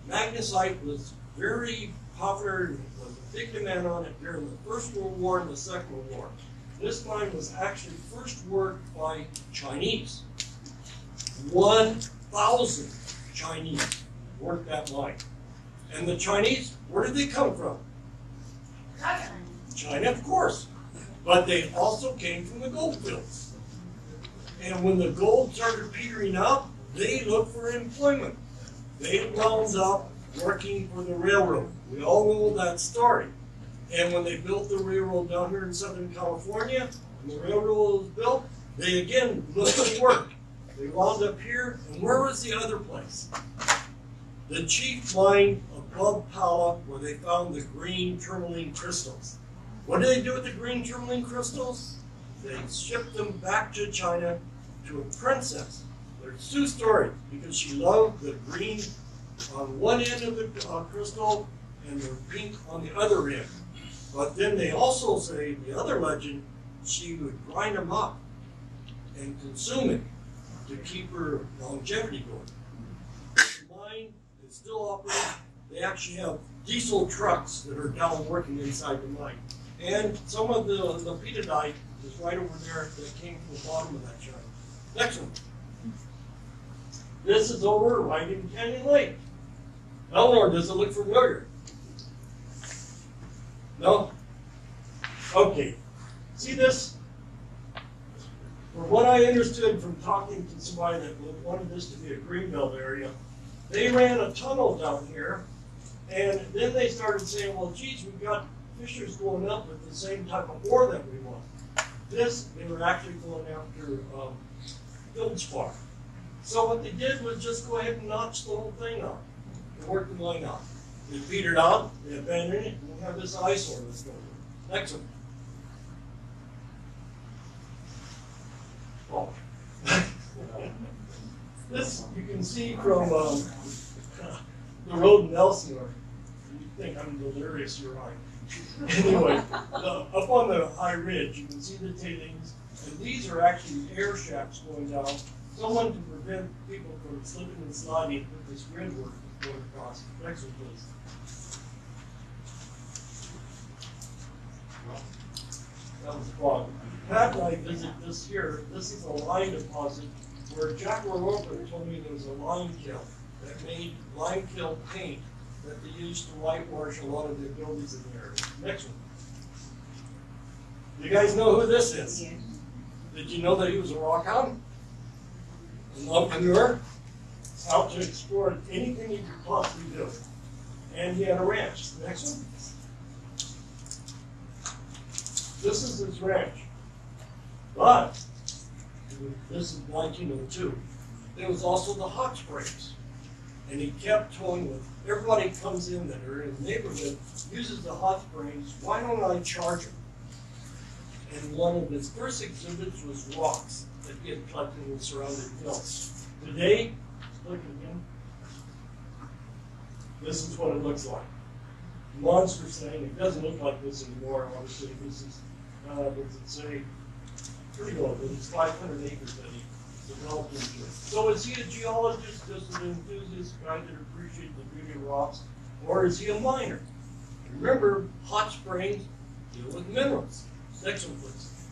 Speaker 3: Magnesite was very popular, there was a big demand on it during the First World War and the Second World War. This mine was actually first worked by Chinese. 1,000 Chinese worked that mine. And the Chinese, where did they come from? China, of course. But they also came from the gold fields. And when the gold started petering out, they looked for employment. They wound up working for the railroad. We all know that story. And when they built the railroad down here in Southern California, and the railroad was built, they again looked for work. They wound up here, and where was the other place? The chief mine above Pala, where they found the green tourmaline crystals. What did they do with the green tourmaline crystals? They shipped them back to China to a princess. There's two stories, because she loved the green on one end of the crystal and the pink on the other end. But then they also say, the other legend, she would grind them up and consume it to keep her longevity going. The mine is still operating. They actually have diesel trucks that are down working inside the mine. And some of the lepidolite is right over there that came from the bottom of that chart. Next one. This is over right in Canyon Lake. Eleanor, does it look familiar? No? Okay. See this? From what I understood from talking to somebody that wanted this to be a greenbelt area, they ran a tunnel down here, and then they started saying, well, geez, we've got fissures going up with the same type of ore that we want. This, they were actually going after feldspar. So what they did was just go ahead and notch the whole thing out and work the mine out. They petered out, they abandoned it, and we have this eyesore that's going on. Next one. Oh. This you can see from the road in Elsinore. You think I'm delirious, you're right. Anyway, up on the high ridge, you can see the tailings, and these are actually air shafts going down. Someone to prevent people from slipping and sliding with this grid work going across. Next one, please. That was fun. Pat and I visit this here. This is a lime deposit where Jack LaRocca told me there was a lime kiln that made lime kiln paint that they used to whitewash a lot of the buildings in the area. Next one. You guys know who this is? Yeah. Did you know that he was a rock hound? An entrepreneur? Out to explore anything he could possibly do. And he had a ranch. Next one. This is his ranch. But, this is 1902. There was also the hot springs. And he kept toying with, everybody comes in that are in the neighborhood, uses the hot springs, why don't I charge them? And one of his first exhibits was rocks that he had collected in the surrounding hills. Today, look again, this is what it looks like. Monster thing, it doesn't look like this anymore, obviously. This is, what does it say? Pretty old, but it's 500 acres that he developed into it. So is he a geologist, just an enthusiast guy that appreciates the beauty of rocks, or is he a miner? Remember, hot springs deal with minerals. Next one, please.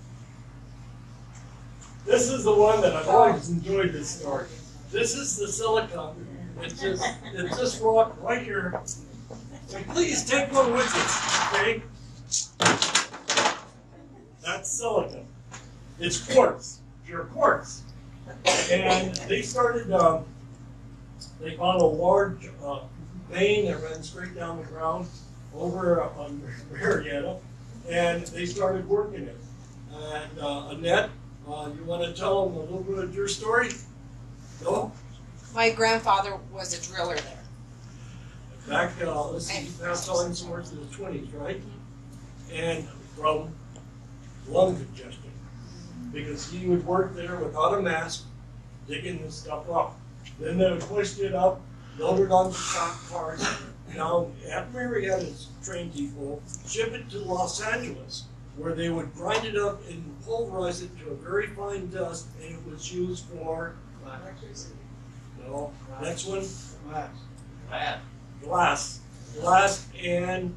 Speaker 3: This is the one that I've always enjoyed this story. This is the silica. It's this rock right here. So please take one with you, okay? That's silica. It's quartz, pure quartz. And they started, they found a large vein that ran straight down the ground over on Murrieta, and they started working it. And Annette, you want to tell them a little bit of your story? No?
Speaker 2: My grandfather was a driller there.
Speaker 3: Back, let's see, you passed on somewhere to the 20s, right? And from lung congestion. Because he would work there without a mask, digging this stuff up. Then they would hoist it up, load it on the truck cars, down at Murrieta's train depot, ship it to Los Angeles, where they would grind it up and pulverize it to a very fine dust, and it was used for electricity. No, next one. Glass. Glass and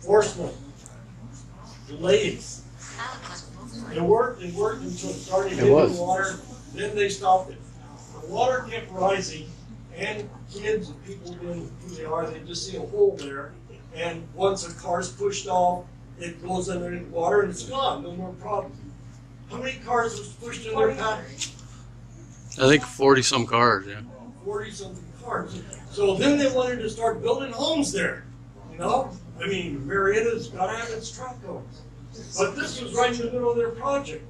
Speaker 3: porcelain. Lathes. It worked until it started hitting water, then they stopped it. The water kept rising, and kids and people being who they are, they just see a hole there, and once a car's pushed off, it goes under the water and it's gone, no more problem. How many cars was pushed in there, Pat?
Speaker 4: I think 40-some cars, yeah.
Speaker 3: 40-something cars. So then they wanted to start building homes there, you know? I mean, Murrieta's got to have its truck homes. But this was right in the middle of their project,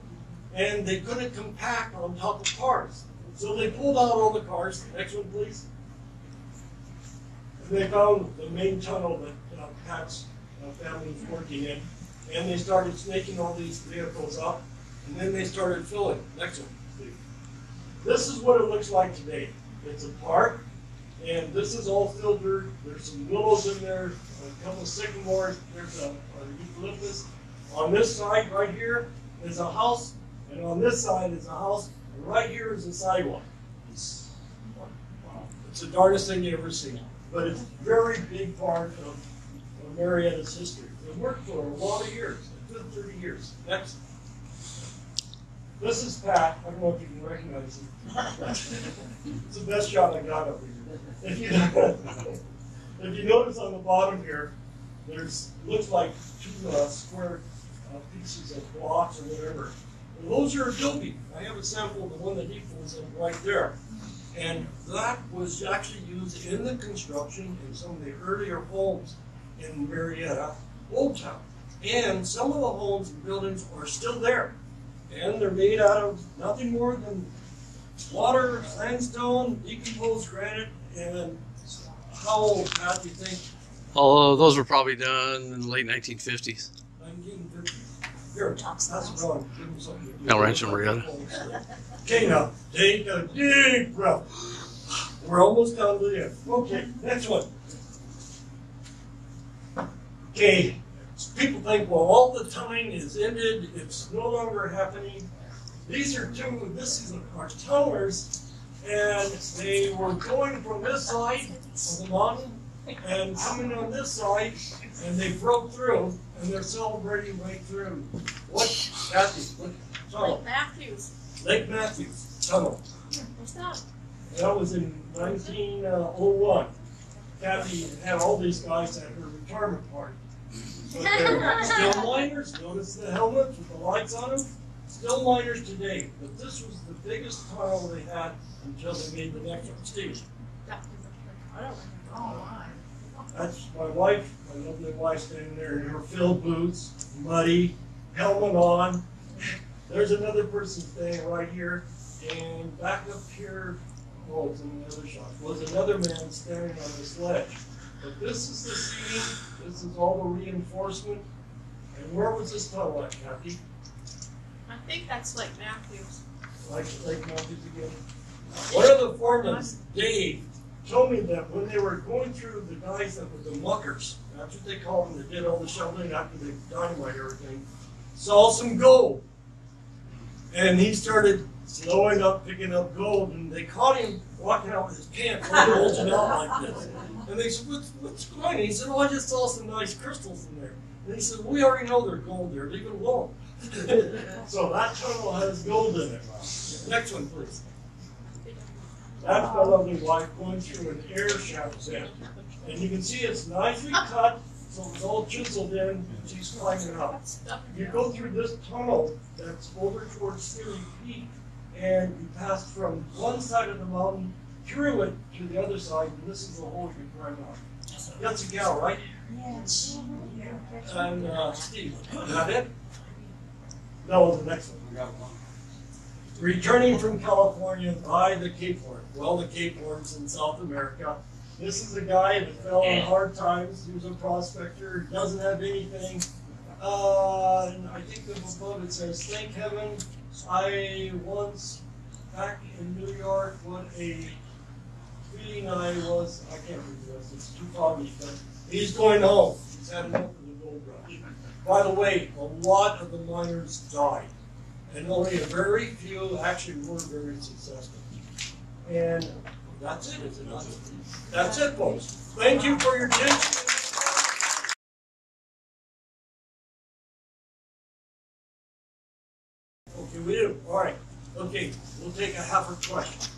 Speaker 3: and they couldn't compact on top of cars. So they pulled out all the cars. Next one, please. And they found the main tunnel that Pat's family was working in, and they started snaking all these vehicles up, and then they started filling. Next one, please. This is what it looks like today. It's a park, and this is all filled dirt. There's some willows in there, a couple of sycamores. There's a eucalyptus. On this side right here is a house, and on this side is a house, and right here is a sidewalk. It's the darndest thing you ever see. But it's a very big part of Murrieta's history. It worked for a lot of years, a good 30 years. Next. This is Pat. I don't know if you can recognize him. It's the best shot I got of here. If you notice on the bottom here, there's looks like two square pieces of blocks or whatever. And those are adobe. I have a sample of the one that he pulls in right there. And that was actually used in the construction in some of the earlier homes in Murrieta, Old Town. And some of the homes and buildings are still there. And they're made out of nothing more than water, sandstone, decomposed granite, and how old, Pat, do you think?
Speaker 4: Although those were probably done in the late 1950s.
Speaker 3: 1950. Here, that's wrong. Give me something to do.
Speaker 4: El Rancho Murrieta.
Speaker 3: Okay, now, take a deep breath. We're almost down to the end. Okay, next one. Okay, people think, well, all the time is ended. It's no longer happening. These are two, this is our tunnelers, and they were going from this side of the mountain and coming on this side, and they broke through, and they're celebrating right through. What, Kathy? What tunnel?
Speaker 2: Lake Matthews.
Speaker 3: Lake Matthews Tunnel.
Speaker 2: What's that?
Speaker 3: That was in 1901. Kathy had all these guys at her retirement party. But they're still miners. Notice the helmets with the lights on them. Still miners today. But this was the biggest tunnel they had until they made the next one. Steve. That's my wife, my lovely wife standing there in her filled boots, muddy, helmet on. There's another person standing right here, and back up here, oh, it's in the other shot, was another man standing on the sledge. But this is the seating, this is all the reinforcement. And where was this tunnel at, Kathy?
Speaker 2: I think that's Lake Matthews.
Speaker 3: Like Lake Matthews again? One of the foremen, Dave, told me that when they were going through the guys that were the muckers, that's what they called them, that did all the shoveling after they dynamite everything, saw some gold. And he started slowing up, picking up gold, and they caught him walking out with his pants bulging out like this. And they said, what's going on? And he said, oh, I just saw some nice crystals in there. And he said, we already know they're gold there, leave it alone. So that tunnel has gold in it. Next one, please. That's my lovely wife going through an air shaft vent. And you can see it's nicely cut, so it's all chiseled in, and she's climbing up. You go through this tunnel that's over towards Skinny Peak, and you pass from one side of the mountain through it to the other side, and this is the hole you climb up. That's a gal, right?
Speaker 2: Yes.
Speaker 3: And Steve, is that it? No, the next one. Returning from California by the Cape Horn. Well, the Cape Horn's in South America. This is a guy that fell on hard times. He was a prospector, doesn't have anything. And I think the book it says, thank heaven, I once, back in New York, what a feeling I was, I can't read this, it's too foggy, but he's going home. He's had enough of the gold rush. By the way, a lot of the miners died, and only a very few actually were very successful. And that's it, isn't it? That's it, folks. Thank you for your attention. Okay, we do. All right. Okay, we'll take a half a question.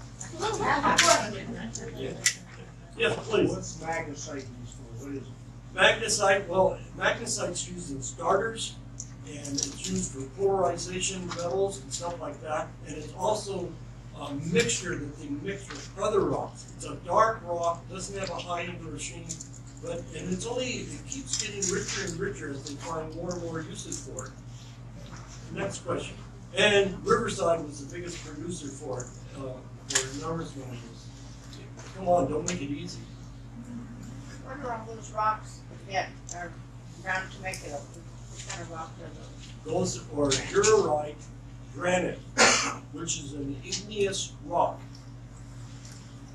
Speaker 3: Yes, please.
Speaker 5: What's magnesite used for? What is it?
Speaker 3: Magnesite, well, magnesite's used in starters, and it's used for polarization metals and stuff like that. And it's also a mixture that they mix with other rocks. It's a dark rock, doesn't have a high regime, but and it keeps getting richer and richer as they find more and more uses for it. Next question. And Riverside was the biggest producer for it, for numbers of years. Come on, don't make it easy.
Speaker 6: What are all those rocks that are ground to make it? What kind of rock are those?
Speaker 3: Those are Urarite granite, which is an igneous rock.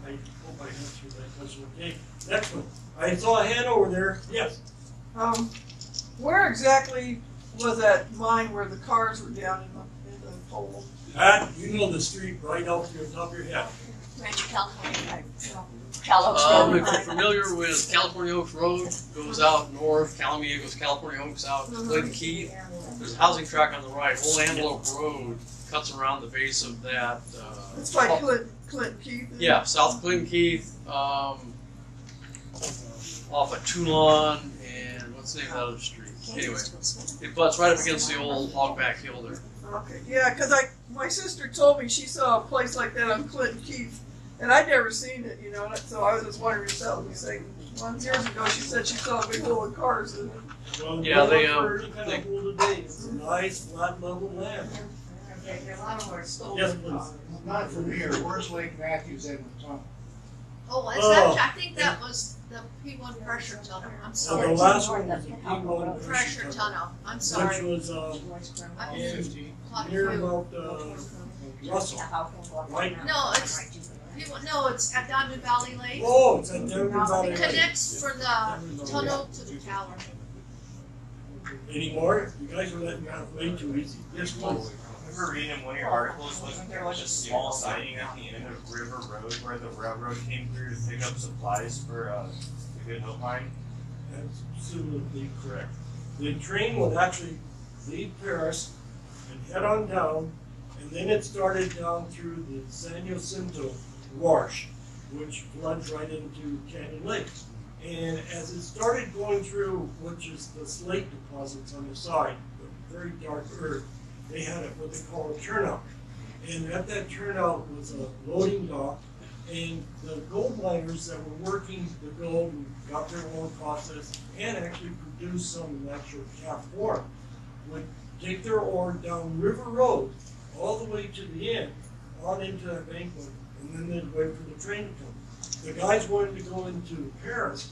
Speaker 3: I hope I answered that question. Okay, next one. I saw a hand over there. Yes.
Speaker 7: Where exactly was that mine where the cars were down in the hole?
Speaker 3: Pat, you know the street right off the top of your head.
Speaker 2: Rancho California.
Speaker 4: If you're familiar with California Oaks Road, goes out north, Calamia goes California Oaks out to Clayton Key. There's a housing tract on the right, Old Antelope Road
Speaker 1: cuts around the base of that.
Speaker 7: It's like Clinton Keith.
Speaker 1: Yeah, South Clinton Keith, off of Toulon, and what's the name of that other street? Anyway, it butts right up against the old Hogback Hill there.
Speaker 7: Okay, yeah, because my sister told me she saw a place like that on Clinton Keith, and I'd never seen it, you know. So I was just wondering if that was the same. Well, years ago, she said she saw a big hole in cars in it.
Speaker 3: Well,
Speaker 1: Yeah, they,
Speaker 3: for any kind of pool today, it's a nice flat level land.
Speaker 6: A lot of them are stolen.
Speaker 3: Yes, please.
Speaker 5: Not from here, where's Lake Matthews in the tunnel?
Speaker 2: Oh, is
Speaker 3: Oh.
Speaker 2: that, I think that was the P1 pressure tunnel. I'm
Speaker 3: So
Speaker 2: sorry.
Speaker 3: the last one was the P1
Speaker 2: Pressure tunnel. I'm
Speaker 3: which
Speaker 2: sorry.
Speaker 3: was
Speaker 2: I
Speaker 3: in
Speaker 2: caught
Speaker 3: near
Speaker 2: you.
Speaker 3: about Russell, right?
Speaker 2: No, it's P1, no, it's at Diamond Valley Lake.
Speaker 3: Oh, it's at Denver Valley
Speaker 2: It
Speaker 3: Lake.
Speaker 2: connects from the tunnel to the tower.
Speaker 3: Any more? You guys are letting me off way too easy. Yes, please.
Speaker 8: I remember reading in one of your articles, wasn't there like a small siding at the end of River Road where the railroad came through to pick up supplies for the Good Hope mine?
Speaker 3: Absolutely correct. The train would actually leave Paris and head on down, and then it started down through the San Jacinto Wash, which floods right into Canyon Lake. And as it started going through, which is the slate deposits on the side, the very dark earth, they had what they call a turnout. And at that turnout was a loading dock, and the gold miners that were working the gold and got their ore processed and actually produced some in actual calf form would take their ore down River Road all the way to the end, on into that banquet, and then they'd wait for the train to come. The guys wanted to go into Paris,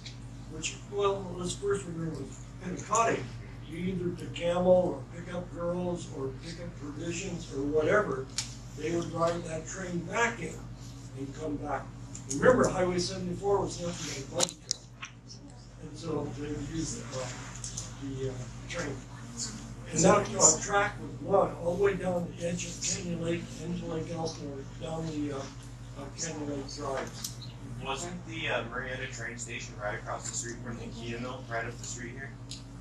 Speaker 3: which, well, let's first remember was Pentecostal. You either to camel or pick up girls or pick up provisions or whatever, they would ride that train back in and come back. Remember, Highway 74 was nothing but a buggy trail. And so they would use the train. And that track would run all the way down the edge of Canyon Lake into Lake Elsinore, down the Canyon Lake Drive.
Speaker 8: Wasn't the Murrieta train station right across the street from the Kia mill, right up the street here?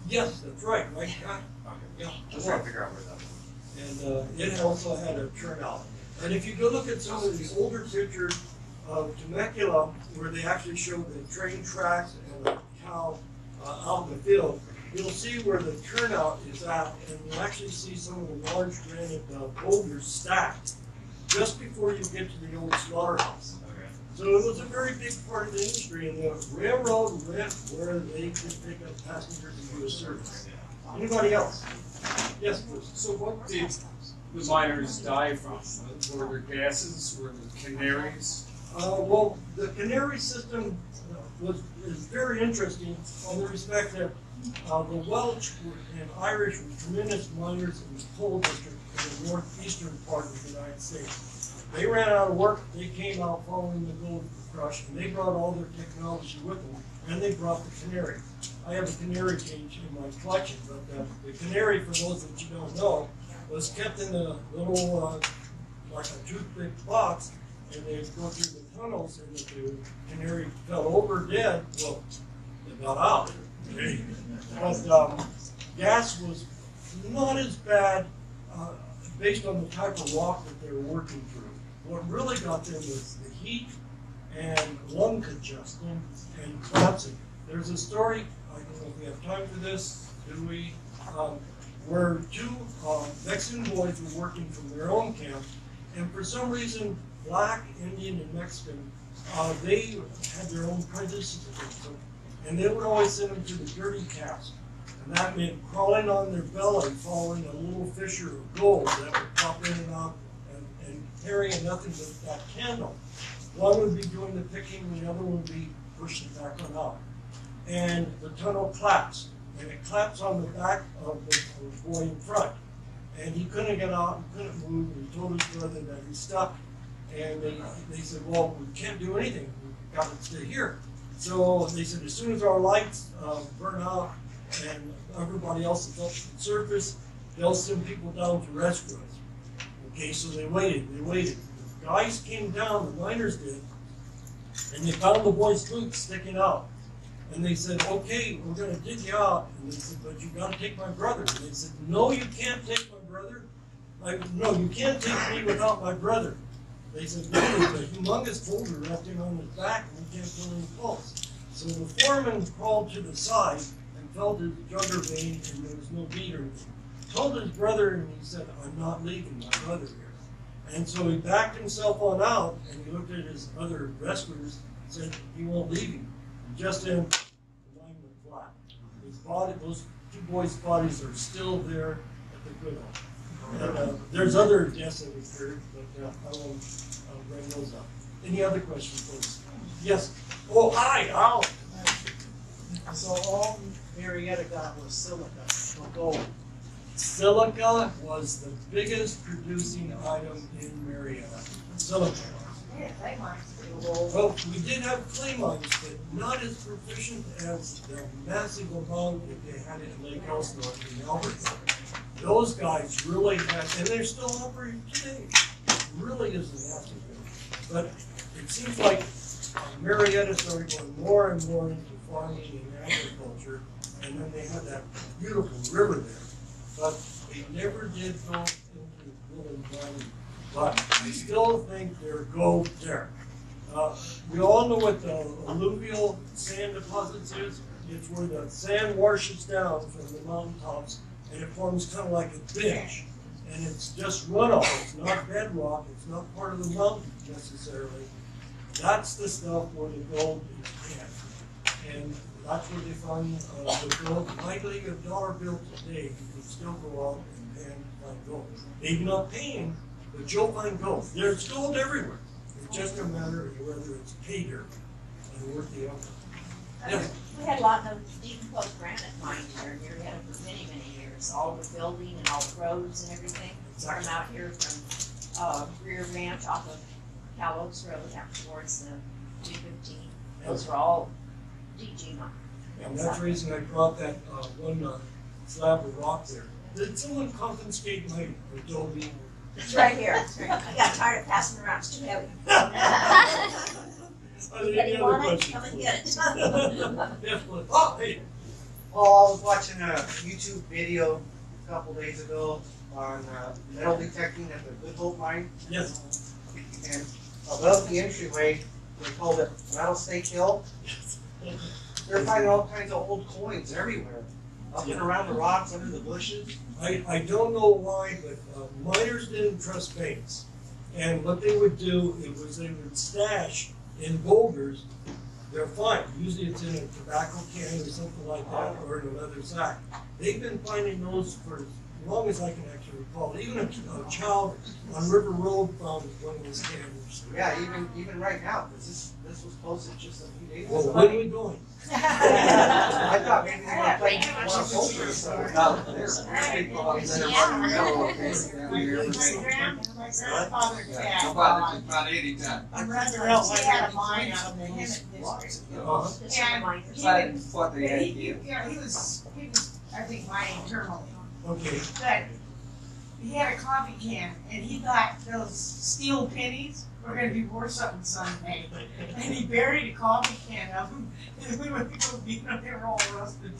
Speaker 3: Yes, that's right, right, yeah.
Speaker 8: Okay.
Speaker 3: Yeah,
Speaker 8: Just trying to figure out where that was.
Speaker 3: And it also had a turnout. And if you go look at some of the older pictures of Temecula, where they actually show the train tracks and the cow out in the field, you'll see where the turnout is at, and you'll actually see some of the large granite boulders stacked just before you get to the old slaughterhouse.
Speaker 8: Okay.
Speaker 3: So it was a very big part of the industry, and the railroad went where they could pick up passengers and do a service. Anybody else? Yes, please.
Speaker 9: So what did the miners die from? Were there gases? Were there canaries?
Speaker 3: Well, the canary system is very interesting in the respect that the Welsh and Irish were tremendous miners in the coal district in the northeastern part of the United States. They ran out of work. They came out following the gold rush, and they brought all their technology with them, and they brought the canary. I have a canary cage in my collection, but the canary, for those that you don't know, was kept in a little, like a toothpick box, and they'd go through the tunnels, and if the canary fell over dead, well, they got out. But gas was not as bad based on the type of rock that they were working through. What really got them was the heat and lung congestion and collapsing. There's a story, I don't know if we have time for this, do we? Where two Mexican boys were working from their own camp, and for some reason, Black, Indian, and Mexican, they had their own prejudices against them, and they would always send them to the dirty cast. And that meant crawling on their belly, following a little fissure of gold that would pop in and out, and carrying nothing but that candle. One would be doing the picking, the other would be pushing it back on out. And the tunnel collapsed, and it collapsed on the back of the boy in front. And he couldn't get out, he couldn't move, and he told his brother that he's stuck. And they said, well, we can't do anything, we've got to stay here. So they said, as soon as our lights burn out and everybody else is up to the surface, they'll send people down to rescue us. Okay, so they waited. The guys came down, the miners did, and they found the boy's boots sticking out. And they said, okay, we're going to dig you out. And they said, but you got to take my brother. And they said, no, you can't take my brother. No, you can't take me without my brother. They said, no, there's a humongous boulder resting on his back and we can't feel any pulse. So the foreman crawled to the side and felt his jugger vein and there was no beater. Told his brother and he said, I'm not leaving my brother here. And so he backed himself on out and he looked at his other rescuers and said, he won't leave him. And just then, the line went flat. His body, those two boys' bodies are still there at the good home. And, there's other deaths that occurred, but I won't bring those up. Any other questions, please? Yes. Oh, hi, Al.
Speaker 5: So all Murrieta got was silica, no gold.
Speaker 3: Silica was the biggest producing item in Murrieta. Silica.
Speaker 6: Yeah, they might.
Speaker 3: Well, we did have clay mines, but not as proficient as the massive amount that they had in Lake Elsinore in Alberta. Those guys really had, and they're still operating today. It really is a massive thing. But it seems like Murrieta started going more and more into farming and agriculture, and then they had that beautiful river there. But they never did go into gold and mining. But I still think there's gold there. We all know what the alluvial sand deposits is. It's where the sand washes down from the mountaintops and it forms kind of like a bench. And it's just runoff. It's not bedrock. It's not part of the mountain necessarily. That's the stuff where the gold is kept. And that's where they find the gold. Likely a dollar bill today, you can still go out and find gold. Maybe not paying, but you'll find gold. There's gold everywhere. It's just a matter of whether it's pay dirt and worth the effort. Yes.
Speaker 6: We had a lot of decomposed granite mines here. We had them for many, many years. All the building and all the roads and everything.
Speaker 3: Exactly.
Speaker 6: From out here from Rear Ranch off of Cal Oaks Road out towards the 215. Those were all DG mines.
Speaker 3: And that's the reason I brought that one slab of rock there. Did someone confiscate my adobe?
Speaker 6: It's right here. It's right. I got tired of passing around. It's too heavy.
Speaker 3: Any other questions?
Speaker 6: Come and get it.
Speaker 3: Yes, please. Oh, hey.
Speaker 10: Well, I was watching a YouTube video a couple days ago on metal detecting at the Good Hope mine.
Speaker 3: Yes.
Speaker 10: And above the entryway, they called it Rattlesnake Hill. They're finding all kinds of old coins everywhere, up and around the rocks, under the bushes.
Speaker 3: I don't know why, but miners didn't trust banks. And what they would do was they would stash in boulders their find. Usually it's in a tobacco can or something like that, or in a leather sack. They've been finding those for as long as I can actually recall. Even a child on River Road found one of those cans.
Speaker 10: Yeah, even right now, because this was posted just a few days
Speaker 3: Well,
Speaker 10: ago.
Speaker 3: when are we going?
Speaker 10: I thought maybe they were playing one of those.
Speaker 11: My grandfather had
Speaker 5: About 80 times.
Speaker 11: a brother else had a mine out in the Hemet district.
Speaker 6: This is mine.
Speaker 11: And
Speaker 5: What they had here.
Speaker 11: he was, I think, mining terminally.
Speaker 3: Okay.
Speaker 11: But he had a coffee can, and he thought those steel pennies were going to be worth something someday. And he buried a coffee can of them, and we went to go beat them, they were all rusted.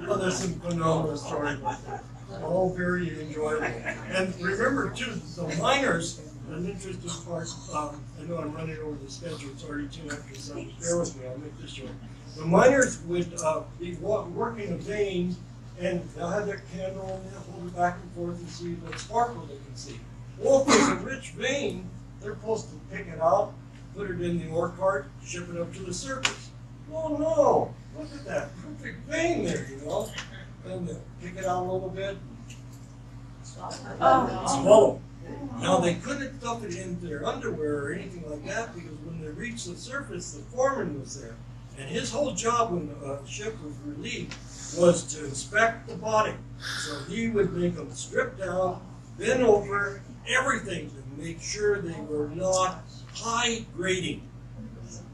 Speaker 3: Well, there's some phenomenal stories like that. All very enjoyable. And remember, too, the miners, an interesting part, I know I'm running over the schedule, it's already 2 after 7, bear with me, I'll make this short. The miners would be working a vein, and they'll have their candle and they'll hold it back and forth and see what sparkle they can see. Well, if there's a rich vein, they're supposed to pick it out, put it in the ore cart, ship it up to the surface. Oh no, look at that perfect vein there, you know. And they'll pick it out a little bit, swallow. Now they couldn't stuff it into their underwear or anything like that because when they reached the surface, the foreman was there. And his whole job when the ship was relieved was to inspect the body. So he would make them strip down, bend over, everything to make sure they were not high grading.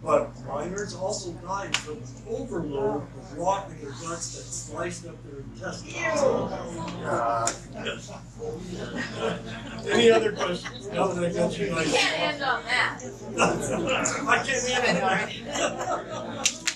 Speaker 3: But miners also died from an overload of rock in their guts that sliced up their intestines. Any other questions? Now that I got you,
Speaker 2: You can't end on that.
Speaker 3: I can't end on that.